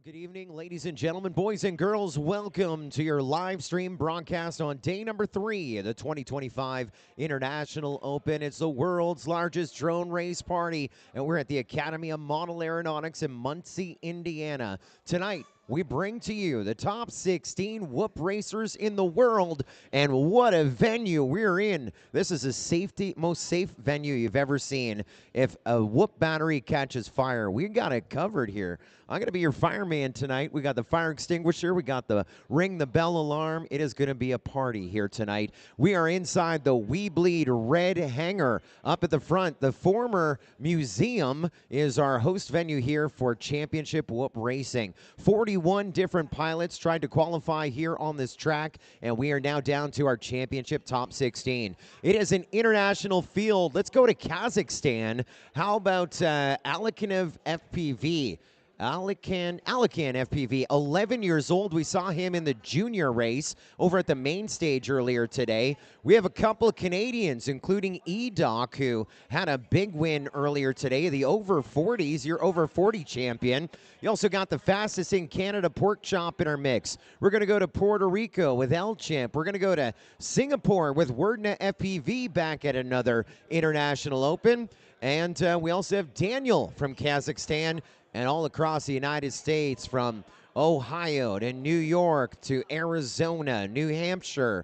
Good evening, ladies and gentlemen, boys and girls. Welcome to your live stream broadcast on day number 3 of the 2025 International Open. It's the world's largest drone race party, and we're at the Academy of Model Aeronautics in Muncie, Indiana. Tonight, we bring to you the top 16 whoop racers in the world, and what a venue we're in. This is the most safe venue you've ever seen. If a whoop battery catches fire, we got it covered here. I'm going to be your fireman tonight. We got the fire extinguisher. We got the ring the bell alarm. It is going to be a party here tonight. We are inside the We Bleed Red Hangar up at the front. The former museum is our host venue here for championship whoop racing. 41 different pilots tried to qualify here on this track, and we are now down to our championship top 16. It is an international field. Let's go to Kazakhstan. How about Alekhinev FPV? Alekan FPV, 11 years old. We saw him in the junior race over at the main stage earlier today. We have a couple of Canadians, including E-Doc, who had a big win earlier today, the over 40s, your over 40 champion. You also got the fastest in Canada pork chop in our mix. We're going to go to Puerto Rico with El Champ. We're going to go to Singapore with Wordna FPV back at another International Open. And we also have Daniel from Kazakhstan, and all across the United States, from Ohio to New York to Arizona, New Hampshire.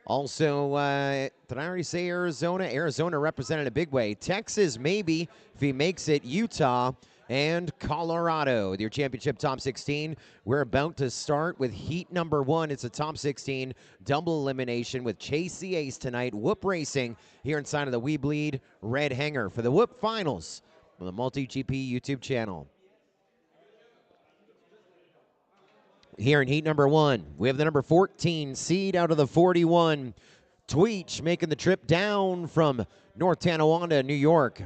Also, did I already say Arizona? Arizona represented a big way. Texas, maybe, if he makes it. Utah and Colorado with your championship top 16. We're about to start with heat number 1. It's a top 16 double elimination with Chase the Ace tonight. Whoop racing here inside of the We Bleed Red Hangar for the Whoop Finals on the MultiGP YouTube channel. Here in heat number 1, we have the number 14 seed out of the 41. Tweech making the trip down from North Tonawanda, New York.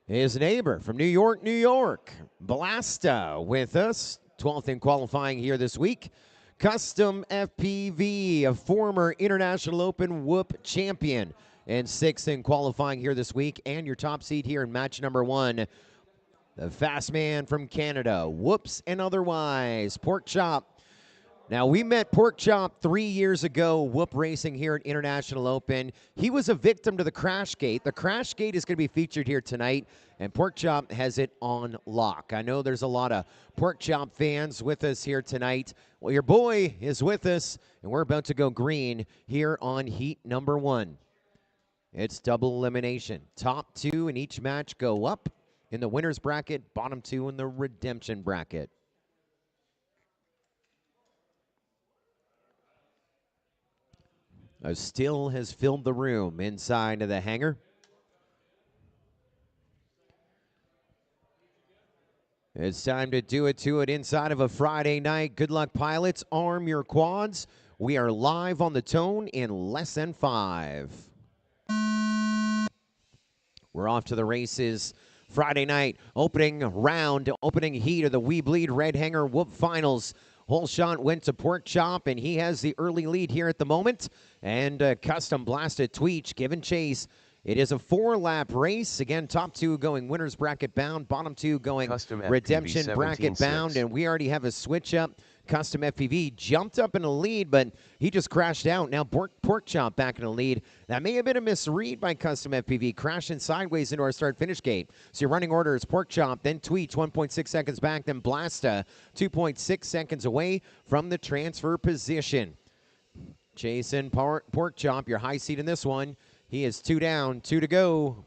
His neighbor from New York, New York, Blasta with us, 12th in qualifying here this week. Custom FPV, a former International Open Whoop champion, and 6th in qualifying here this week, and your top seed here in match number 1. The fast man from Canada, Whoops and Otherwise, Pork Chop. Now, we met Pork Chop 3 years ago, whoop racing here at International Open. He was a victim to the crash gate. The crash gate is going to be featured here tonight, and Pork Chop has it on lock. I know there's a lot of Pork Chop fans with us here tonight. Well, your boy is with us, and we're about to go green here on heat number 1. It's double elimination. Top 2 in each match go up in the winner's bracket, bottom 2 in the redemption bracket. A still has filled the room inside of the hangar. It's time to do it inside of a Friday night. Good luck, pilots. Arm your quads. We are live on the tone in less than 5. We're off to the races. Friday night, opening round, opening heat of the We Bleed Red Hangar Whoop Finals. Whole shot went to Pork Chop, and he has the early lead here at the moment. And Custom Blasted Tweech giving chase. It is a 4-lap race. Again, top 2 going winner's bracket bound, bottom 2 going Custom redemption FPV bracket bound. And we already have a switch up. Custom FPV jumped up in the lead, but he just crashed out. Now Pork Chop back in the lead. That may have been a misread by Custom FPV, crashing sideways into our start-finish gate. So your running order is Pork Chop, then Tweech, 1.6 seconds back, then Blasta, 2.6 seconds away from the transfer position. Jason Pork Chop, your high seat in this one. He is 2 down, 2 to go.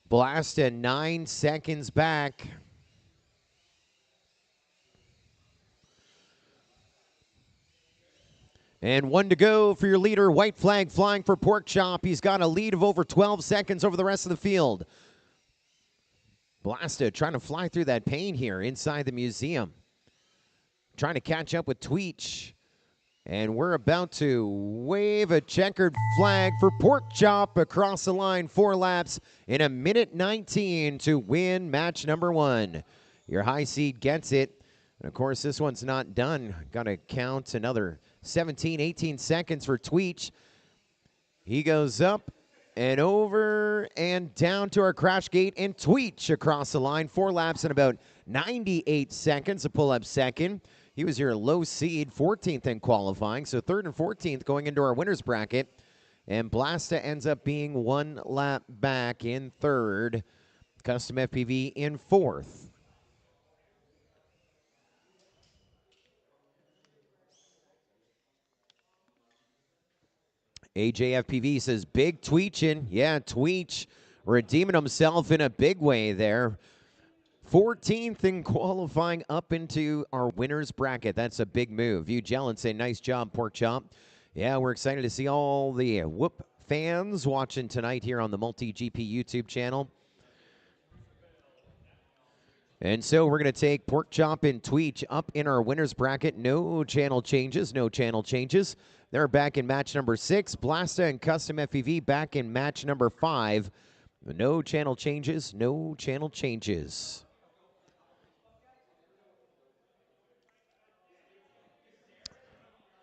Blasta 9 seconds back. And 1 to go for your leader. White flag flying for Pork Chop. He's got a lead of over 12 seconds over the rest of the field. Blasta trying to fly through that pain here inside the museum. Trying to catch up with Tweech. And we're about to wave a checkered flag for Pork Chop across the line. 4 laps in 1:19 to win match number 1. Your high seed gets it. And, of course, this one's not done. Got to count another 17, 18 seconds for Tweech. He goes up And over and down to our crash gate and Tweech across the line. 4 laps in about 98 seconds to pull up second. He was your low seed, 14th in qualifying. So 3rd and 14th going into our winner's bracket. And Blasta ends up being 1 lap back in 3rd. Custom FPV in 4th. AJFPV says, big Tweechin'. Yeah, Tweech redeeming himself in a big way there. 14th in qualifying up into our winner's bracket. That's a big move. You Jelen say, nice job, Pork Chop. Yeah, we're excited to see all the Whoop fans watching tonight here on the MultiGP YouTube channel. And so we're going to take Pork Chop and Tweech up in our winner's bracket. No channel changes, no channel changes. They're back in match number 6. Blasta and Custom FPV back in match number 5. No channel changes, no channel changes.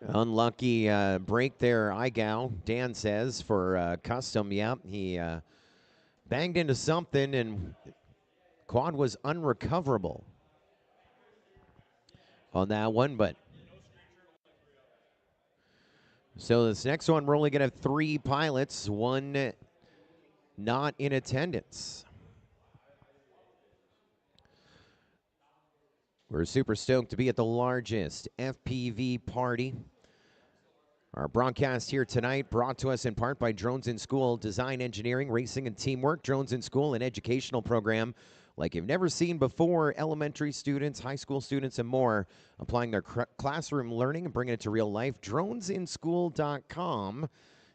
Unlucky break there, Igow, Dan says, for Custom. Yeah, he banged into something and quad was unrecoverable on that one, but so this next one, we're only going to have 3 pilots, 1 not in attendance. We're super stoked to be at the largest FPV party. Our broadcast here tonight brought to us in part by Drones in School, Design, Engineering, Racing, and Teamwork. Drones in School, an educational program like you've never seen before. Elementary students, high school students, and more applying their classroom learning and bringing it to real life. Dronesinschool.com.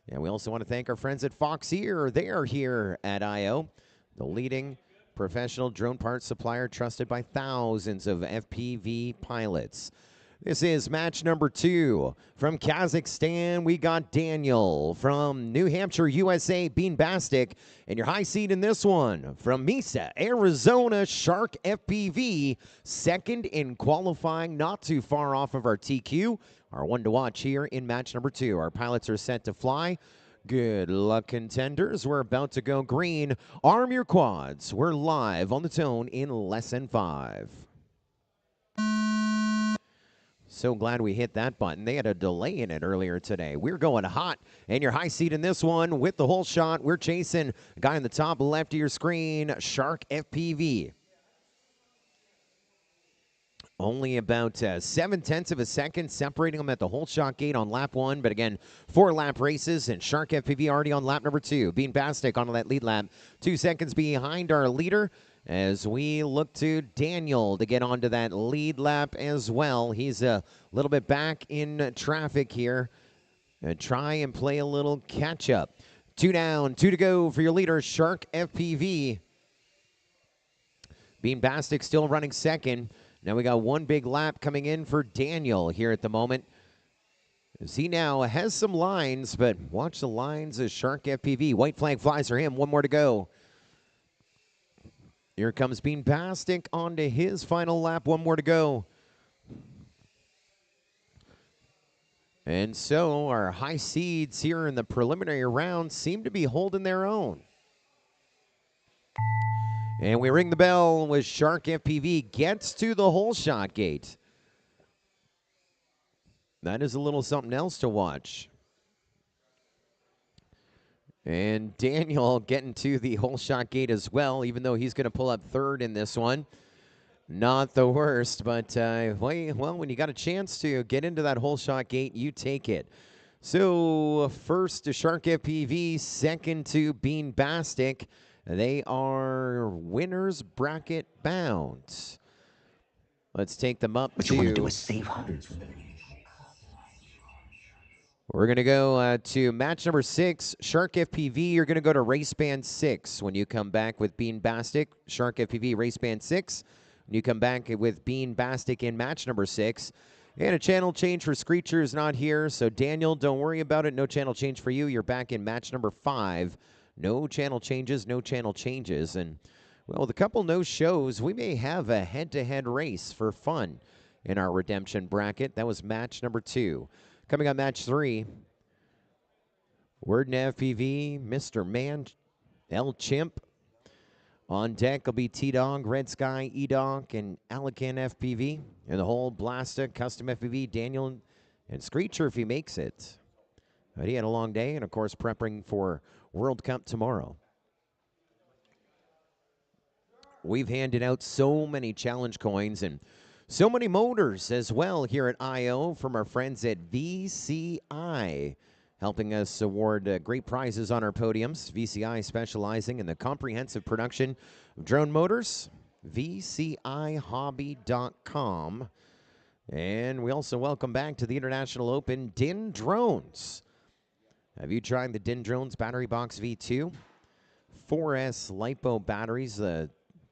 And we also want to thank our friends at Fox here. They are here at I.O., the leading professional drone parts supplier trusted by thousands of FPV pilots. This is match number 2. From Kazakhstan, we got Daniel. From New Hampshire, USA, Bean Bastic. And your high seed in this one, from Mesa, Arizona, Shark FPV. 2nd in qualifying, not too far off of our TQ. Our one to watch here in match number 2. Our pilots are set to fly. Good luck, contenders. We're about to go green. Arm your quads. We're live on the tone in less than 5. So glad we hit that button. They had a delay in it earlier today. We're going hot, and your high seat in this one with the whole shot. We're chasing a guy in the top left of your screen, Shark FPV. Only about 7/10 of a second separating them at the whole shot gate on lap 1. But again, 4 lap races, and Shark FPV already on lap number 2. Bean Bastic on that lead lap. 2 seconds behind our leader, as we look to Daniel to get onto that lead lap as well. He's a little bit back in traffic here. Try and play a little catch-up. 2 down, 2 to go for your leader, Shark FPV. Bean Bastic still running 2nd. Now we got 1 big lap coming in for Daniel here at the moment. As he now has some lines, but watch the lines as Shark FPV. White flag flies for him. 1 more to go. Here comes Bean Bastic onto his final lap. 1 more to go. And so our high seeds here in the preliminary round seem to be holding their own. And we ring the bell with Shark FPV gets to the whole shot gate. That is a little something else to watch. And Daniel getting to the whole shot gate as well, even though he's going to pull up 3rd in this one. Not the worst, but well, when you got a chance to get into that whole shot gate, you take it. So first to Shark FPV, 2nd to Bean Bastic. They are winners bracket bound. Let's take them up What to... you want to do is save hundreds. We're going to go to match number 6. Shark FPV, you're going to go to race band 6 when you come back with Bean Bastic. Shark FPV, race band 6. When you come back with Bean Bastic in match number 6. And a channel change for Screecher is not here. So, Daniel, don't worry about it. No channel change for you. You're back in match number 5. No channel changes, no channel changes. And, well, with a couple no shows, we may have a head-to-head race for fun in our redemption bracket. That was match number 2. Coming on match 3, Worden FPV, Mr. Man, El Chimp. On deck will be T-Dog, Red Sky, E-Dog, and Alican FPV. And the whole Blasta, Custom FPV, Daniel, and Screecher if he makes it. But he had a long day, and of course, prepping for World Cup tomorrow. We've handed out so many challenge coins and so many motors as well here at I.O. from our friends at VCI, helping us award great prizes on our podiums. VCI specializing in the comprehensive production of drone motors, VCIHobby.com. And we also welcome back to the International Open DIN Drones. Have you tried the DIN Drones Battery Box V2? 4S LiPo batteries, the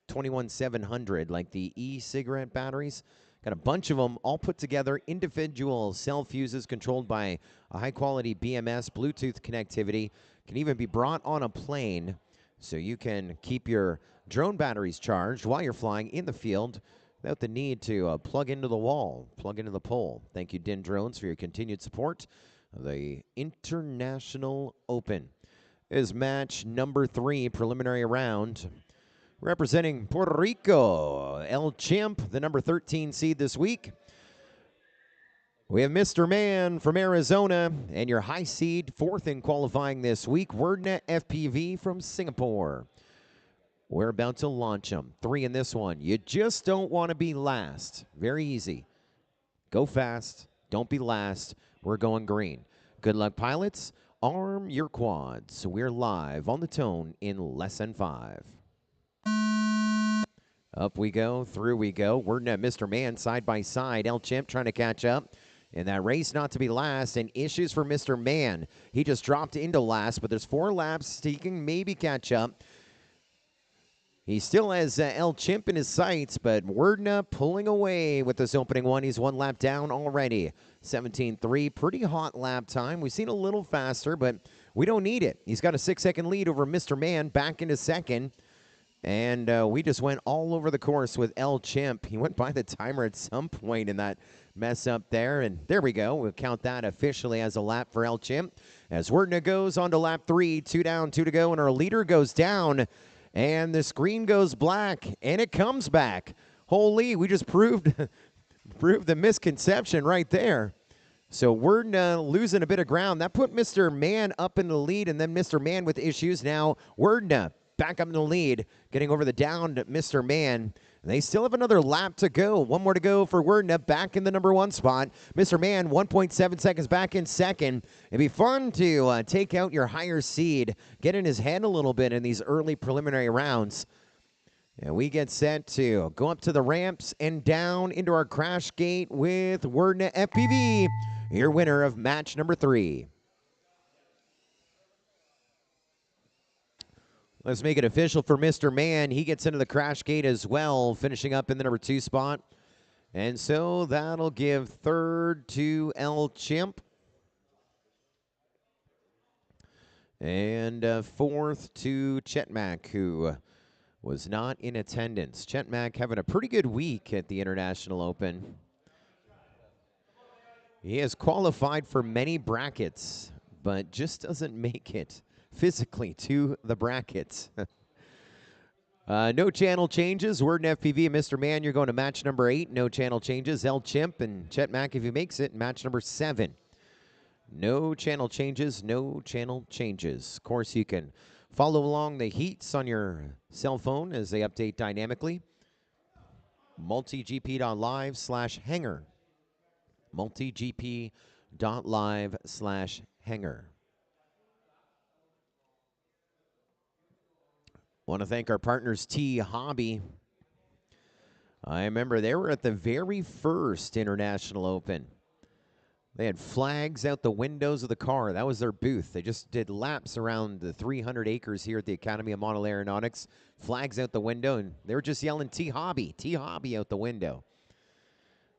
21700, like the e-cigarette batteries. Got a bunch of them all put together, individual cell fuses controlled by a high-quality BMS, Bluetooth connectivity. Can even be brought on a plane so you can keep your drone batteries charged while you're flying in the field without the need to plug into the wall, plug into the pole. Thank you, DIN Drones, for your continued support of the International Open. Is match number 3, preliminary round. Representing Puerto Rico, El Chimp, the number 13 seed this week. We have Mr. Man from Arizona, and your high seed, 4th in qualifying this week, Wordnet FPV from Singapore. We're about to launch them. 3 in this one. You just don't want to be last. Very easy. Go fast. Don't be last. We're going green. Good luck, pilots. Arm your quads. We're live on the tone in less than 5. Up we go, through we go. We're Mr. Man side by side. El Chimp trying to catch up in that race not to be last, and issues for Mr. Man. He just dropped into last, but there's 4 laps. He can maybe catch up. He still has El Chimp in his sights, but Wordna pulling away with this opening one. He's 1 lap down already. 17.3, pretty hot lap time. We've seen a little faster, but we don't need it. He's got a 6-second lead over Mr. Man, back into second. And we just went all over the course with El Chimp. He went by the timer at some point in that mess up there. And there we go. We'll count that officially as a lap for El Chimp. As Wordna goes on to lap 3, 2 down, 2 to go. And our leader goes down. And the screen goes black. And it comes back. Holy, we just proved the misconception right there. So Wordna losing a bit of ground. That put Mr. Man up in the lead. And then Mr. Man with issues. Now Wordna back up in the lead, getting over the downed Mr. Man. They still have another lap to go. 1 more to go for Wordna, back in the number 1 spot. Mr. Man, 1.7 seconds back in second. It'd be fun to take out your higher seed, get in his head a little bit in these early preliminary rounds. And we get set to go up to the ramps and down into our crash gate with Wordna FPV, your winner of match number 3. Let's make it official for Mr. Man. He gets into the crash gate as well, finishing up in the number 2 spot. And so that'll give 3rd to El Chimp. And 4th to Chetmac, who was not in attendance. Chetmac having a pretty good week at the International Open. He has qualified for many brackets, but just doesn't make it physically to the brackets. No channel changes. Word and FPV and Mr. Man, you're going to match number 8. No channel changes. El Chimp and Chetmac, if he makes it, match number 7. No channel changes. No channel changes. Of course, you can follow along the heats on your cell phone as they update dynamically. MultiGP.live/Hangar. MultiGP.live/Hangar. Want to thank our partners, T Hobby. I remember they were at the very first International Open. They had flags out the windows of the car. That was their booth. They just did laps around the 300 acres here at the Academy of Model Aeronautics. Flags out the window, and they were just yelling T Hobby out the window.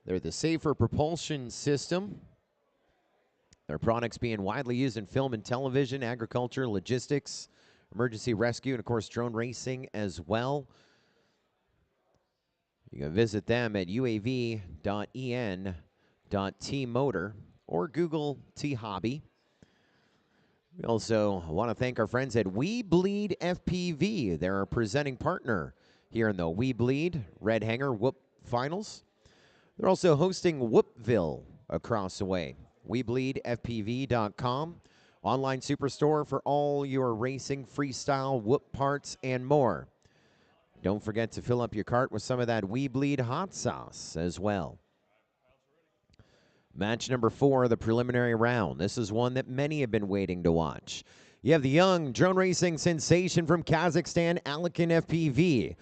They're the safer propulsion system. Their products being widely used in film and television, agriculture, logistics, emergency rescue, and of course drone racing as well. You can visit them at uav.en.tmotor or Google T Hobby. We also want to thank our friends at We Bleed FPV. They're our presenting partner here in the We Bleed Red Hanger Whoop Finals. They're also hosting Whoopville across the way. WeBleedFPV.com, online superstore for all your racing, freestyle, whoop parts, and more. Don't forget to fill up your cart with some of that We Bleed hot sauce as well. Match number 4 of the preliminary round. This is one that many have been waiting to watch. You have the young drone racing sensation from Kazakhstan, Alekin FPV.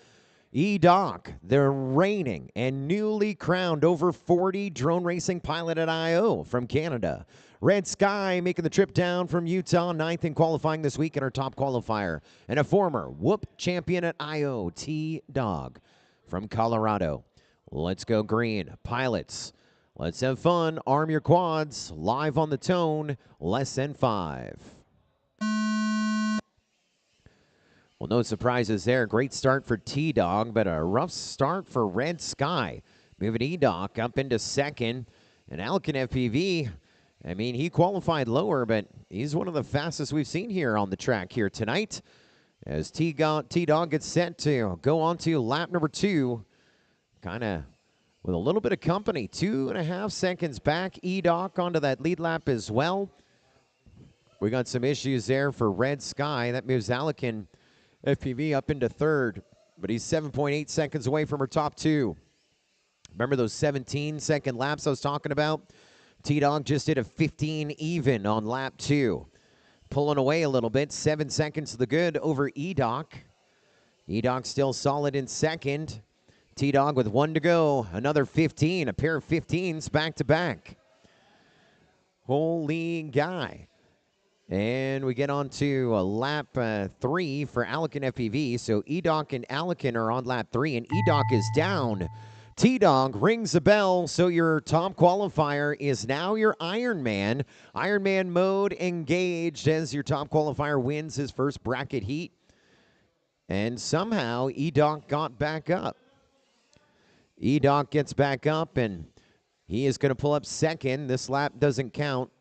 E-Doc, the reigning and newly crowned over 40 drone racing pilot at I.O. from Canada. Red Sky making the trip down from Utah, 9th in qualifying this week in our top qualifier. And a former Whoop champion at I.O., T-Dog from Colorado. Let's go green. Pilots, let's have fun. Arm your quads. Live on the tone, less than 5. Well, no surprises there. Great start for T-Dog, but a rough start for Red Sky. Moving E-Doc up into second. And Alekin FPV, I mean, he qualified lower, but he's one of the fastest we've seen here on the track here tonight. As T-Dog gets set to go on to lap number 2, kind of with a little bit of company. 2.5 seconds back. E-Doc onto that lead lap as well. We got some issues there for Red Sky. That moves Alekin FPV up into third, but he's 7.8 seconds away from her top 2. Remember those 17-second laps I was talking about? T-Dog just did a 15 even on lap 2. Pulling away a little bit, 7 seconds to the good over E-Doc. E-Doc still solid in second. T-Dog with 1 to go, another 15, a pair of 15s back-to-back. Holy guy. And we get on to lap 3 for Alekin FPV. So E-Doc and Alekin are on lap 3, and E-Doc is down. T-Dog rings the bell, so your top qualifier is now your Ironman. Ironman mode engaged as your top qualifier wins his first bracket heat. And somehow E-Doc got back up. E-Doc gets back up, and he is going to pull up second. This lap doesn't count.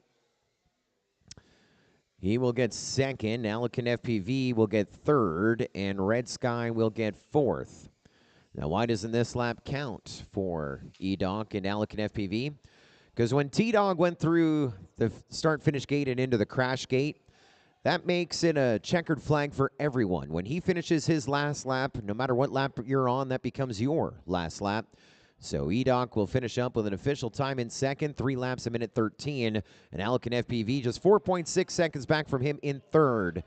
He will get second. Alekin FPV will get third, and Red Sky will get fourth. Now, why doesn't this lap count for E-Doc and Alekin FPV? Because when T-Dog went through the start-finish gate and into the crash gate, that makes it a checkered flag for everyone. When he finishes his last lap, no matter what lap you're on, that becomes your last lap. So E-Doc will finish up with an official time in second, 3 laps a minute 13. And Alekin FPV just 4.6 seconds back from him in third.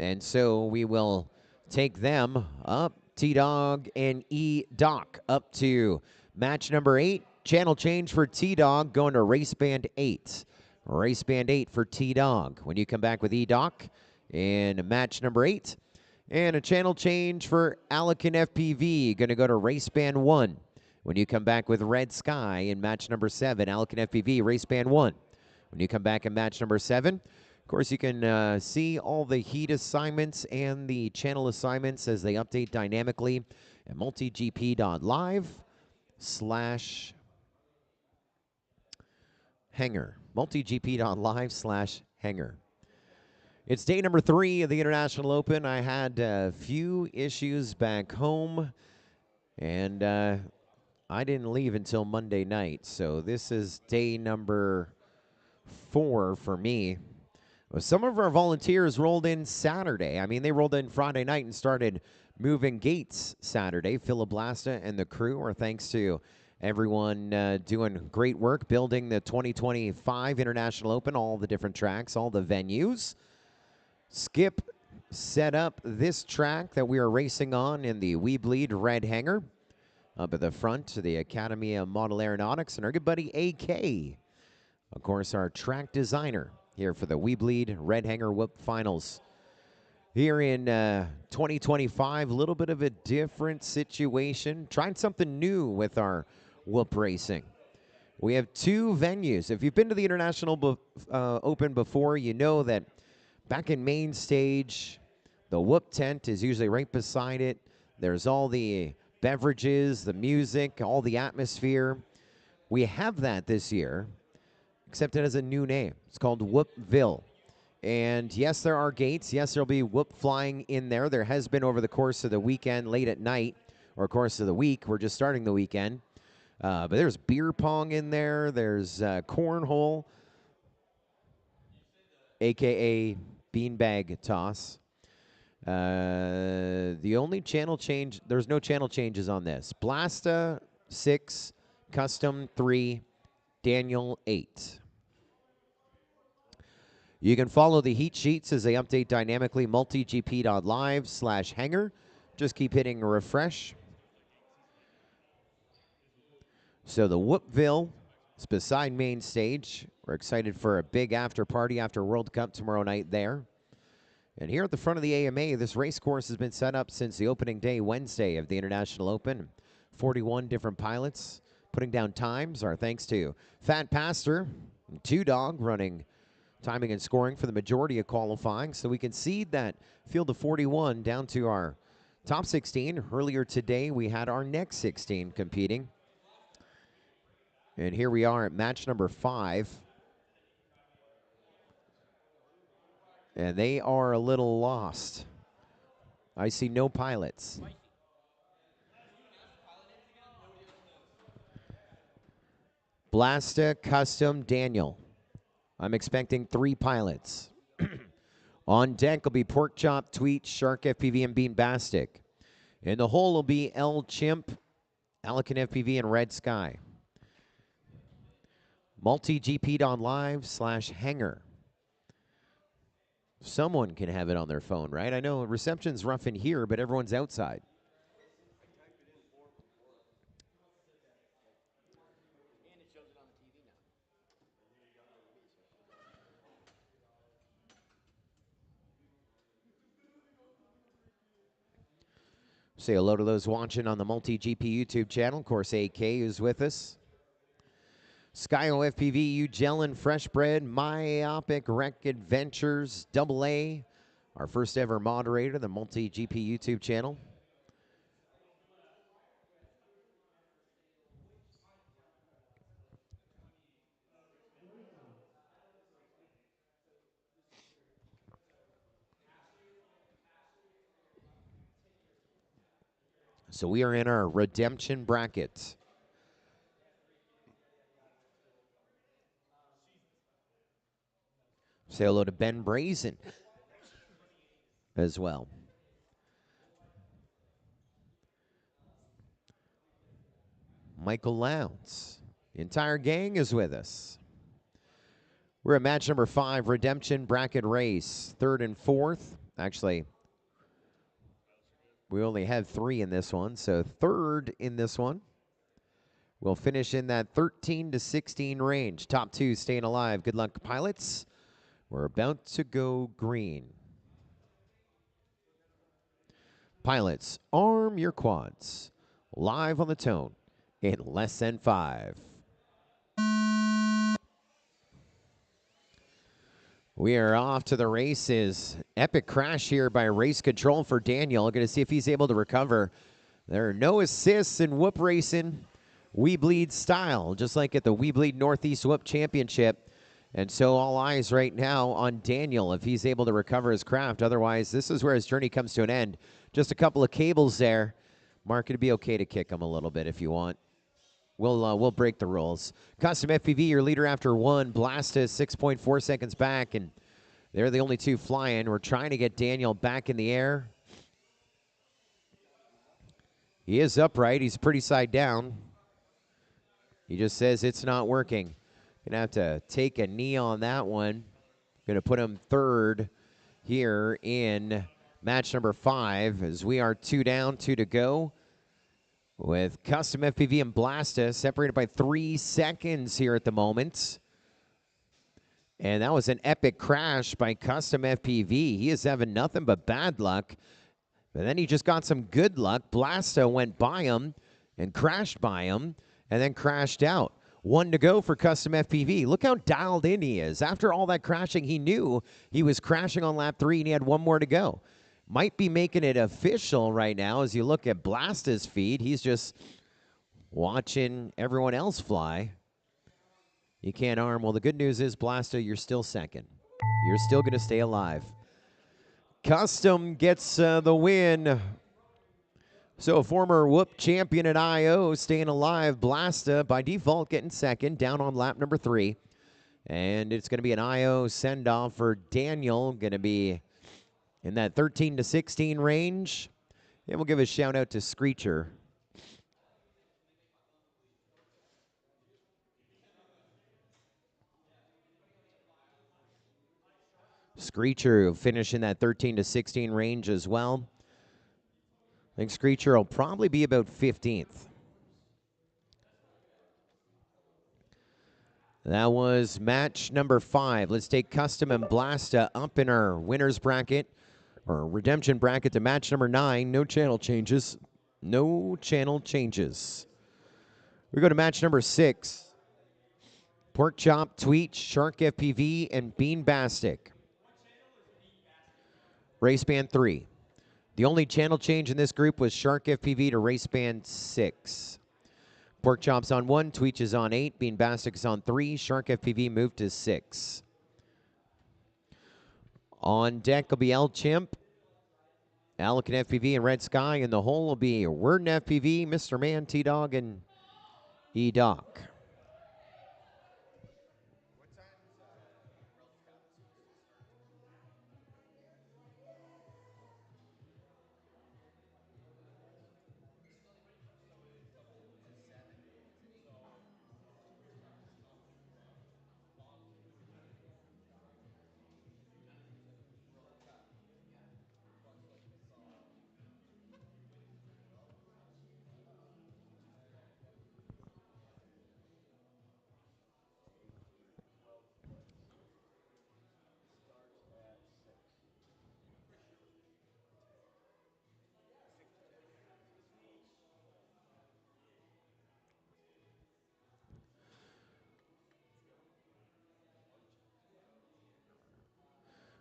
And so we will take them up, T-Dog and E-Doc, up to match number 8. Channel change for T-Dog going to race band 8. Race band 8 for T-Dog. When you come back with E-Doc in match number 8. And a channel change for Alekin FPV, going to go to race band 1. When you come back with Red Sky in match number 7, Alekin FPV, race band 1. When you come back in match number 7, of course, you can see all the heat assignments and the channel assignments as they update dynamically at multigp.live/Hangar. multigp.live/Hangar. It's day number 3 of the International Open. I had a few issues back home, and I didn't leave until Monday night, so this is day number 4 for me. Some of our volunteers rolled in Saturday. I mean, they rolled in Friday night and started moving gates Saturday. Philoblasta and the crew, our thanks to everyone doing great work building the 2025 International Open, all the different tracks, all the venues. Skip set up this track that we are racing on in the We Bleed Red Hanger. Up at the front to the Academy of Model Aeronautics, and our good buddy AK, of course, our track designer here for the We Bleed Red Hanger Whoop Finals. Here in 2025, a little bit of a different situation. Trying something new with our whoop racing. We have 2 venues. If you've been to the International Open before, you know that back in main stage, the whoop tent is usually right beside it. There's all the beverages, the music, all the atmosphere. We have that this year, except it has a new name. It's called Whoopville. And yes, there are gates. Yes, there'll be whoop flying in there. There has been over the course of the weekend, late at night, or course of the week. We're just starting the weekend. But there's beer pong in there. There's cornhole, a.k.a. beanbag toss. The only channel change, there's no channel changes on this. Blasta, 6, Custom, 3, Daniel, 8. You can follow the heat sheets as they update dynamically, multigp.live/hangar. Just keep hitting refresh. So the Whoopville is beside main stage. We're excited for a big after party after World Cup tomorrow night there. And here at the front of the AMA, this race course has been set up since the opening day Wednesday of the International Open. 41 different pilots putting down times. Our thanks to Fat Pastor and Two Dog running timing and scoring for the majority of qualifying. So we can seed that field of 41 down to our top 16. Earlier today, we had our next 16 competing. And here we are at match number 5. And they are a little lost. I see no pilots. Blasta, Custom, Daniel. I'm expecting 3 pilots. On deck will be Pork Chop, Tweet, Shark FPV, and Bean Bastic. In the hole will be El Chimp, Alican FPV, and Red Sky. MultiGP.live/hangar. Someone can have it on their phone, right? I know reception's rough in here, but everyone's outside. Say hello to those watching on the MultiGP YouTube channel. Of course, AK is with us. Skyo FPV, Ugellin, Fresh Bread, Myopic Rec Adventures, AA, our first ever moderator, the MultiGP YouTube channel. So we are in our redemption bracket. Say hello to Ben Brazen as well. Michael Lowndes. The entire gang is with us. We're at match number 5, redemption bracket race. 3rd and 4th. Actually, we only have 3 in this one, so 3rd in this one. We'll finish in that 13 to 16 range. Top 2 staying alive. Good luck, pilots. We're about to go green. Pilots, arm your quads. Live on the tone in less than 5. We are off to the races. Epic crash here by race control for Daniel. Going to see if he's able to recover. There are no assists in whoop racing. We bleed style, just like at the We Bleed Northeast Whoop Championship. And so all eyes right now on Daniel if he's able to recover his craft. Otherwise, this is where his journey comes to an end. Just a couple of cables there. Mark, it'd be okay to kick him a little bit if you want. We'll break the rules. Custom FPV, your leader after 1. Blasta 6.4 seconds back, and they're the only 2 flying. We're trying to get Daniel back in the air. He is upright. He's pretty side down. He just says it's not working. Gonna have to take a knee on that one. Gonna put him 3rd here in match number 5 as we are 2 down, 2 to go. With Custom FPV and Blasta separated by 3 seconds here at the moment. And that was an epic crash by Custom FPV. He is having nothing but bad luck. But then he just got some good luck. Blasta went by him and crashed by him and then crashed out. 1 to go for Custom FPV. Look how dialed in he is. After all that crashing, he knew he was crashing on lap 3 and he had 1 more to go. Might be making it official right now as you look at Blasta's feed. He's just watching everyone else fly. You can't arm. Well, the good news is, Blasta, you're still 2nd. You're still going to stay alive. Custom gets the win. So a former Whoop champion at IO staying alive. Blasta by default getting second, down on lap number 3. And it's going to be an IO send-off for Daniel. Going to be in that 13 to 16 range. And we'll give a shout out to Screecher. Screecher will finish in that 13 to 16 range as well. I think Screecher will probably be about 15th. That was match number 5. Let's take Custom and Blasta up in our winners bracket, or redemption bracket, to match number 9. No channel changes. No channel changes. We go to match number 6. Pork Chop, Tweet, Shark FPV, and Bean Bastic. Race band 3. The only channel change in this group was Shark FPV to race band 6. Pork Chop's on 1, Tweech is on 8, Bean Bastic is on 3, Shark FPV moved to 6. On deck will be El Chimp, Alec and FPV, and Red Sky, and the hole will be Word and FPV, Mr. Man, T-Dog, and E-Doc.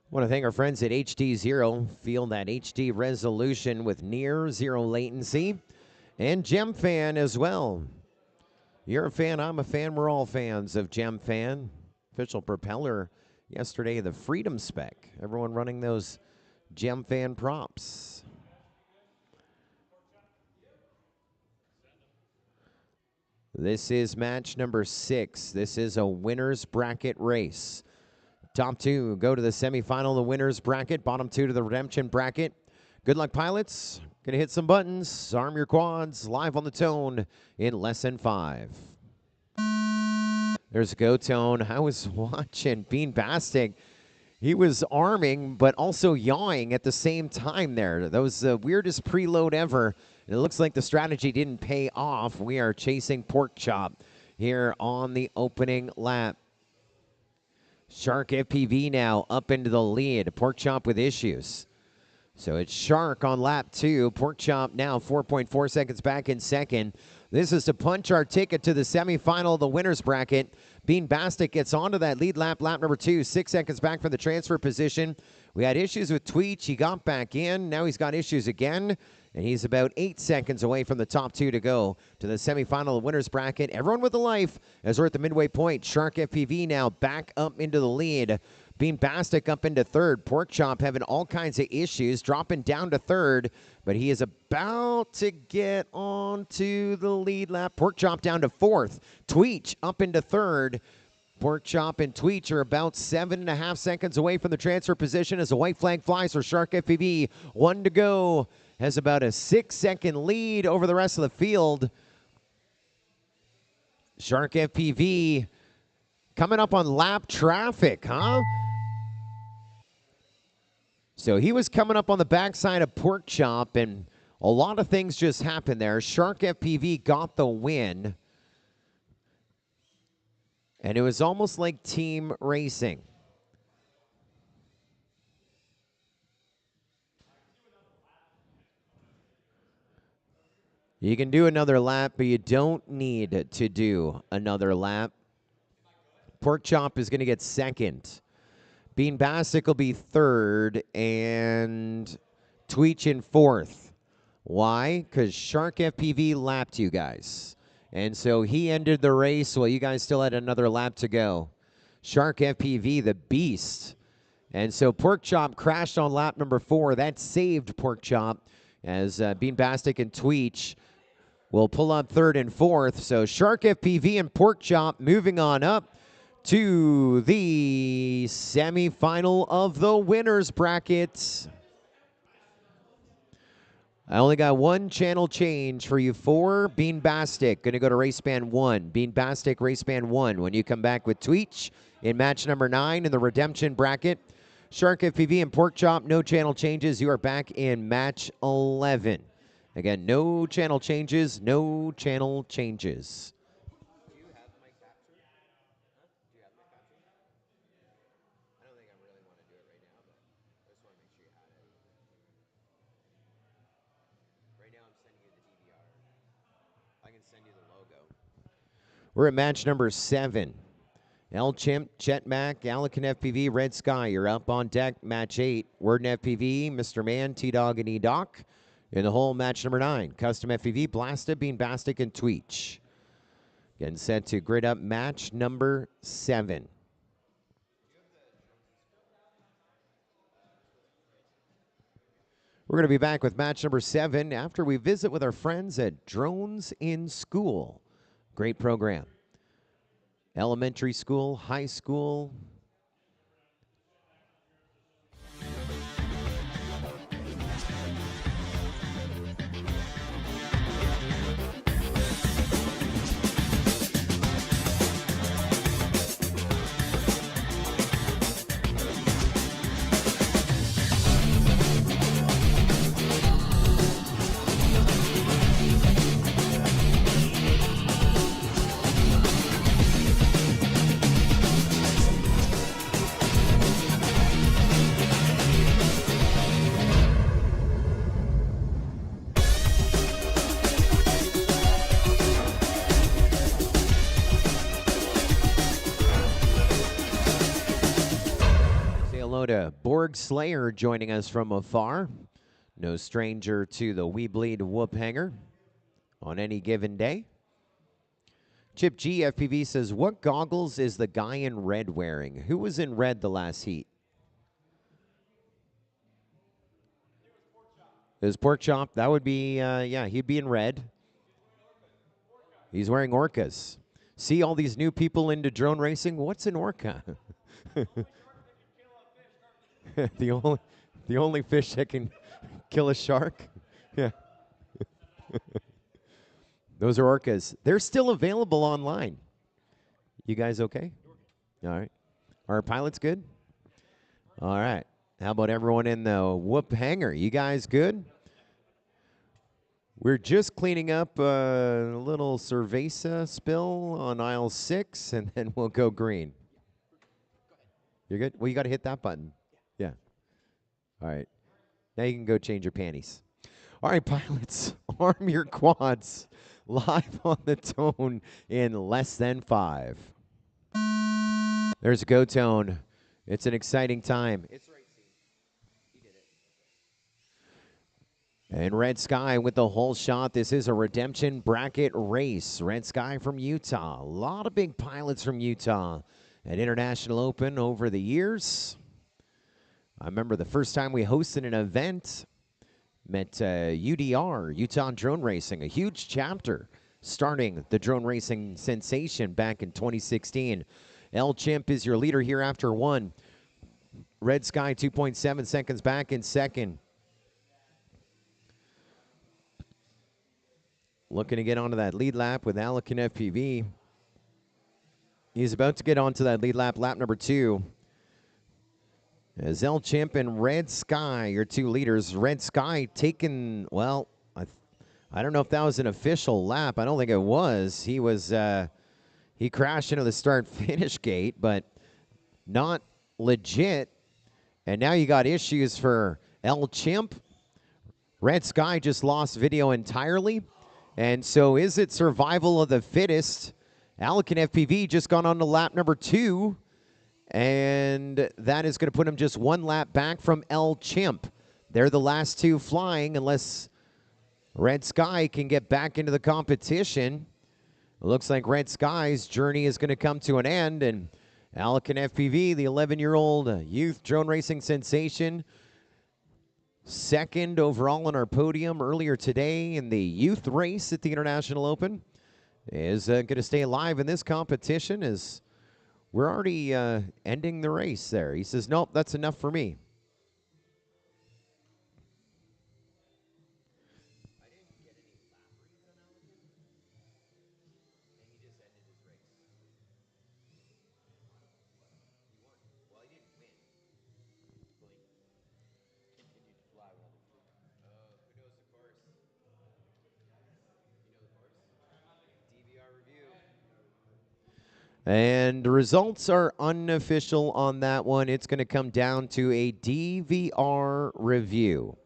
I want to thank our friends at HD Zero. Feel that HD resolution with near zero latency. And GemFan as well. You're a fan, I'm a fan, we're all fans of GemFan. Official propeller yesterday, the Freedom Spec. Everyone running those GemFan props. This is match number 6. This is a winner's bracket race. Top 2 go to the semifinal, the winner's bracket. Bottom 2 to the redemption bracket. Good luck, pilots. Gonna hit some buttons. Arm your quads. Live on the tone in less than 5. There's Go Tone. I was watching Bean Bastic. He was arming, but also yawing at the same time there. That was the weirdest preload ever. And it looks like the strategy didn't pay off. We are chasing Pork Chop here on the opening lap. Shark FPV now up into the lead. Pork Chop with issues. So it's Shark on lap 2. Pork Chop now 4.4 seconds back in second. This is to punch our ticket to the semifinal, the winner's bracket. Bean Bastic gets onto that lead lap, lap number 2, 6 seconds back from the transfer position. We had issues with Tweech. He got back in. Now he's got issues again. And he's about 8 seconds away from the top 2 to go to the semifinal, the winner's bracket. Everyone with a life as we're at the midway point. Shark FPV now back up into the lead. Bean Bastic up into 3rd. Pork Chop having all kinds of issues, dropping down to 3rd, but he is about to get onto the lead lap. Pork Chop down to 4th. Tweech up into 3rd. Pork Chop and Tweech are about 7.5 seconds away from the transfer position as the white flag flies for Shark FPV. 1 to go. Has about a 6-second lead over the rest of the field. Shark FPV coming up on lap traffic, huh? So he was coming up on the backside of Pork Chop, and a lot of things just happened there. Shark FPV got the win. And it was almost like team racing. You can do another lap, but you don't need to do another lap. Pork Chop is going to get 2nd. Bean Bastic will be 3rd, and Tweech in 4th. Why? Because Shark FPV lapped you guys. And so he ended the race while you guys still had another lap to go. Shark FPV, the beast, And so Pork Chop crashed on lap number 4. That saved Pork Chop as Bean Bastic and Tweech will pull up 3rd and 4th. So Shark FPV and Pork Chop moving on up to the semifinal of the winners bracket. I only got one channel change for you 4. Bean Bastic going to go to race band 1. Bean Bastic race band 1. When you come back with Tweech in match number 9 in the redemption bracket. Shark FPV and Pork Chop, no channel changes. You are back in match 11. Again, no channel changes, no channel changes. Do you have my capture? Huh? Do you have my capture? I don't think I really want to do it right now, but I just want to make sure you had it. Right now I'm sending you the DVR. I can send you the logo. We're at match number 7. El Chimp, Chet Mack, Alican FPV, Red Sky, you're up on deck. Match 8, Worden FPV, Mr. Man, T-Dog, and E-Doc. In the hole, match number 9, Custom FPV, Blasta, Bean Bastic, and Tweech. Getting set to grid up match number 7. We're going to be back with match number 7 after we visit with our friends at Drones in School. Great program. Elementary school, high school. To Borg Slayer joining us from afar. No stranger to the We Bleed Whoop Hangar on any given day. Chip G FPV says, what goggles is the guy in red wearing? Who was in red the last heat? It was Pork Chop. That would be, yeah, he'd be in red. He's wearing orcas. See all these new people into drone racing? What's an orca? the only fish that can kill a shark. Yeah. Those are orcas. They're still available online. You guys okay? All right. Are our pilots good? All right. How about everyone in the Whoop Hangar? You guys good? We're just cleaning up a little cerveza spill on aisle 6, and then we'll go green. You're good? Well, you got to hit that button. Yeah. All right. Now you can go change your panties. All right, pilots, arm your quads. Live on the tone in less than 5. There's a go tone. It's an exciting time. It's racing. He did it. And Red Sky with the whole shot. This is a redemption bracket race. Red Sky from Utah. A lot of big pilots from Utah at International Open over the years. I remember the first time we hosted an event, met UDR, Utah Drone Racing, a huge chapter starting the drone racing sensation back in 2016. El Chimp is your leader here after 1. Red Sky 2.7 seconds back in 2nd. Looking to get onto that lead lap with Alican FPV. He's about to get onto that lead lap, lap number 2. As El Chimp and Red Sky, your 2 leaders. Red Sky taking, well, I don't know if that was an official lap. I don't think it was. He was, he crashed into the start-finish gate, but not legit. And now you got issues for El Chimp. Red Sky just lost video entirely. And so is it survival of the fittest? Alican FPV just gone on to lap number 2. And that is going to put him just 1 lap back from El Chimp. They're the last 2 flying unless Red Sky can get back into the competition. It looks like Red Sky's journey is going to come to an end, and Alcan FPV, the 11-year-old youth drone racing sensation, second overall on our podium earlier today in the youth race at the International Open, is going to stay alive in this competition as we're already ending the race there. He says, nope, that's enough for me. And the results are unofficial on that one. It's going to come down to a DVR review.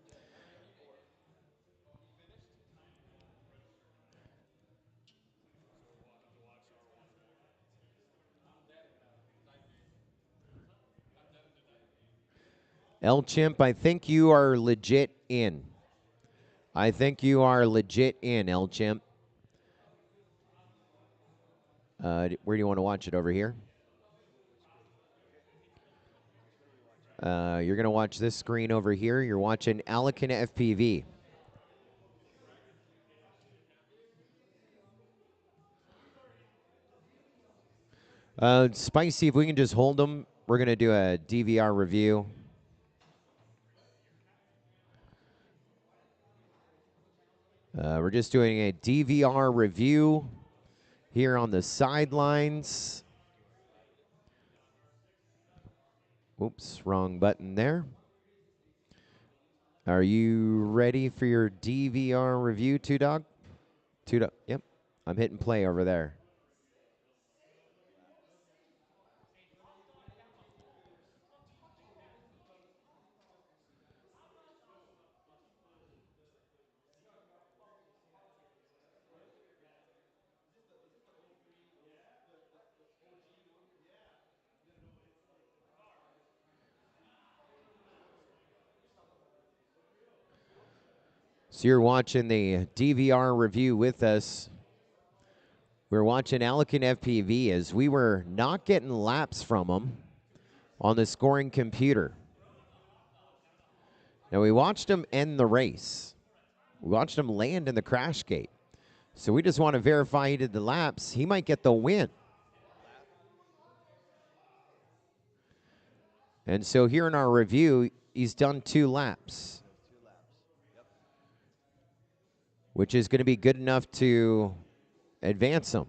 El Chimp, I think you are legit in. I think you are legit in, El Chimp. Where do you want to watch it? Over here? You're going to watch this screen over here. You're watching Alcan FPV. Spicy, if we can just hold them, we're going to do a DVR review. We're just doing a DVR review here on the sidelines. Oops, wrong button there. Are you ready for your DVR review, Two Dog? Two Dog, yep. I'm hitting play over there. So you're watching the DVR review with us. We're watching Alcan FPV as we were not getting laps from him on the scoring computer. Now we watched him end the race. We watched him land in the crash gate. So we just want to verify he did the laps. He might get the win. And so here in our review, he's done 2 laps. Which is going to be good enough to advance him.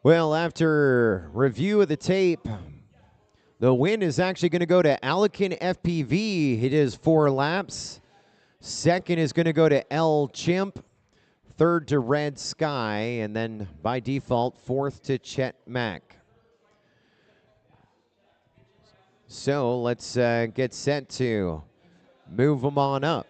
Well, after review of the tape, the win is actually going to go to Alcan FPV. It is 4 laps. Second is going to go to El Chimp. Third to Red Sky. And then by default, fourth to Chet Mack. So let's get set to move them on up.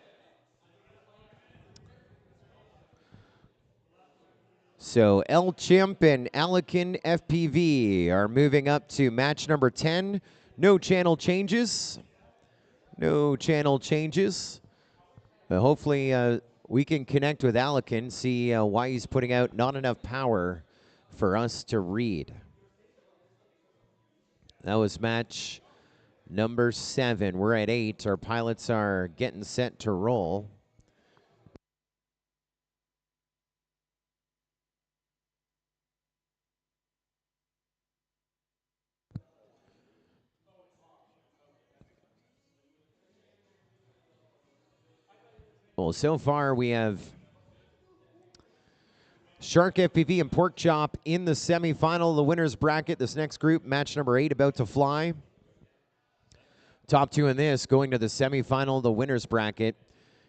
So El Chimp and Alcan FPV are moving up to match number 10. No channel changes. No channel changes. Hopefully we can connect with Alcan, see why he's putting out not enough power for us to read. That was match number 7. We're at 8. Our pilots are getting set to roll. Well, so far we have Shark FPV and Pork Chop in the semifinal of the winner's bracket. This next group, match number 8, about to fly. Top 2 in this going to the semifinal of the winner's bracket.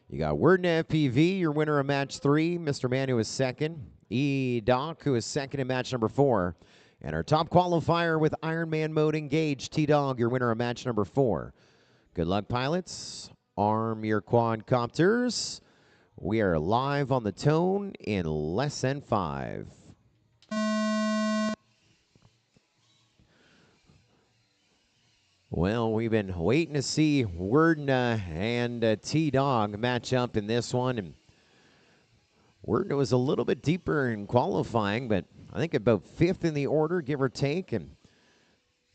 You got Wordna FPV, your winner of match 3. Mr. Man, who is second. E-Doc, who is second in match number 4. And our top qualifier with Ironman mode engaged, T-Dog, your winner of match number 4. Good luck, pilots. Arm your quadcopters. We are live on the tone in less than 5. Well, we've been waiting to see Werdna and T-Dog match up in this one. And Werdna was a little bit deeper in qualifying, but I think about 5th in the order, give or take. And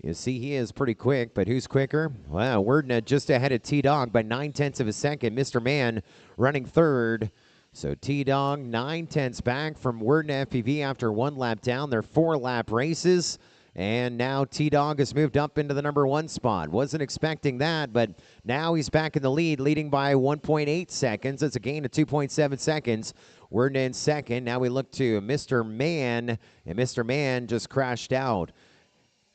you see he is pretty quick, but who's quicker? Well, Werdna just ahead of T-Dog by 9/10 of a second. Mr. Man running 3rd. So T-Dog 9/10 back from Werdna FPV after 1 lap down. They're 4-lap races. And now T-Dog has moved up into the number 1 spot. Wasn't expecting that, but now he's back in the lead, leading by 1.8 seconds. It's a gain of 2.7 seconds. Werdna in 2nd. Now we look to Mr. Man, and Mr. Man just crashed out.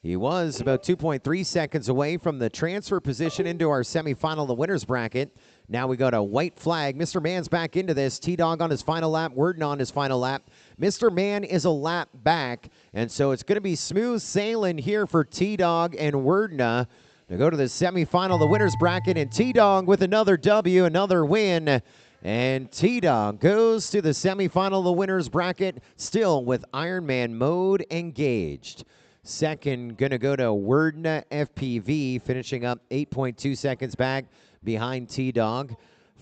He was about 2.3 seconds away from the transfer position into our semifinal, the winner's bracket. Now we go to white flag. Mr. Man's back into this. T-Dog on his final lap. Werdna on his final lap. Mr. Man is a lap back, and so it's going to be smooth sailing here for T-Dog and Werdna to go to the semifinal, the winner's bracket, and T-Dog with another W, another win. And T-Dog goes to the semifinal, the winner's bracket, still with Ironman mode engaged. 2nd, going to go to Werdna FPV, finishing up 8.2 seconds back behind T-Dog.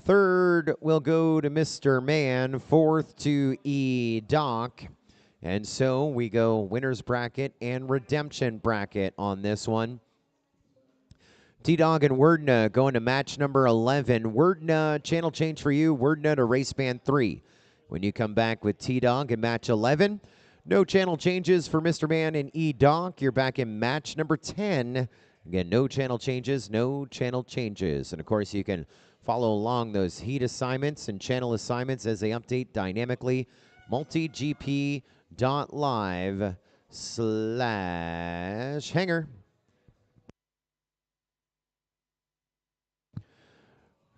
3rd will go to Mr. Man. 4th to E-Doc. And so we go winner's bracket and redemption bracket on this one. T-Dog and Werdna going to match number 11. Werdna, channel change for you. Werdna to race band 3. When you come back with T-Dog in match 11, no channel changes for Mr. Man and E-Doc. You're back in match number 10. Again, no channel changes, no channel changes. And, of course, you can follow along those heat assignments and channel assignments as they update dynamically. multigp.live/Hangar.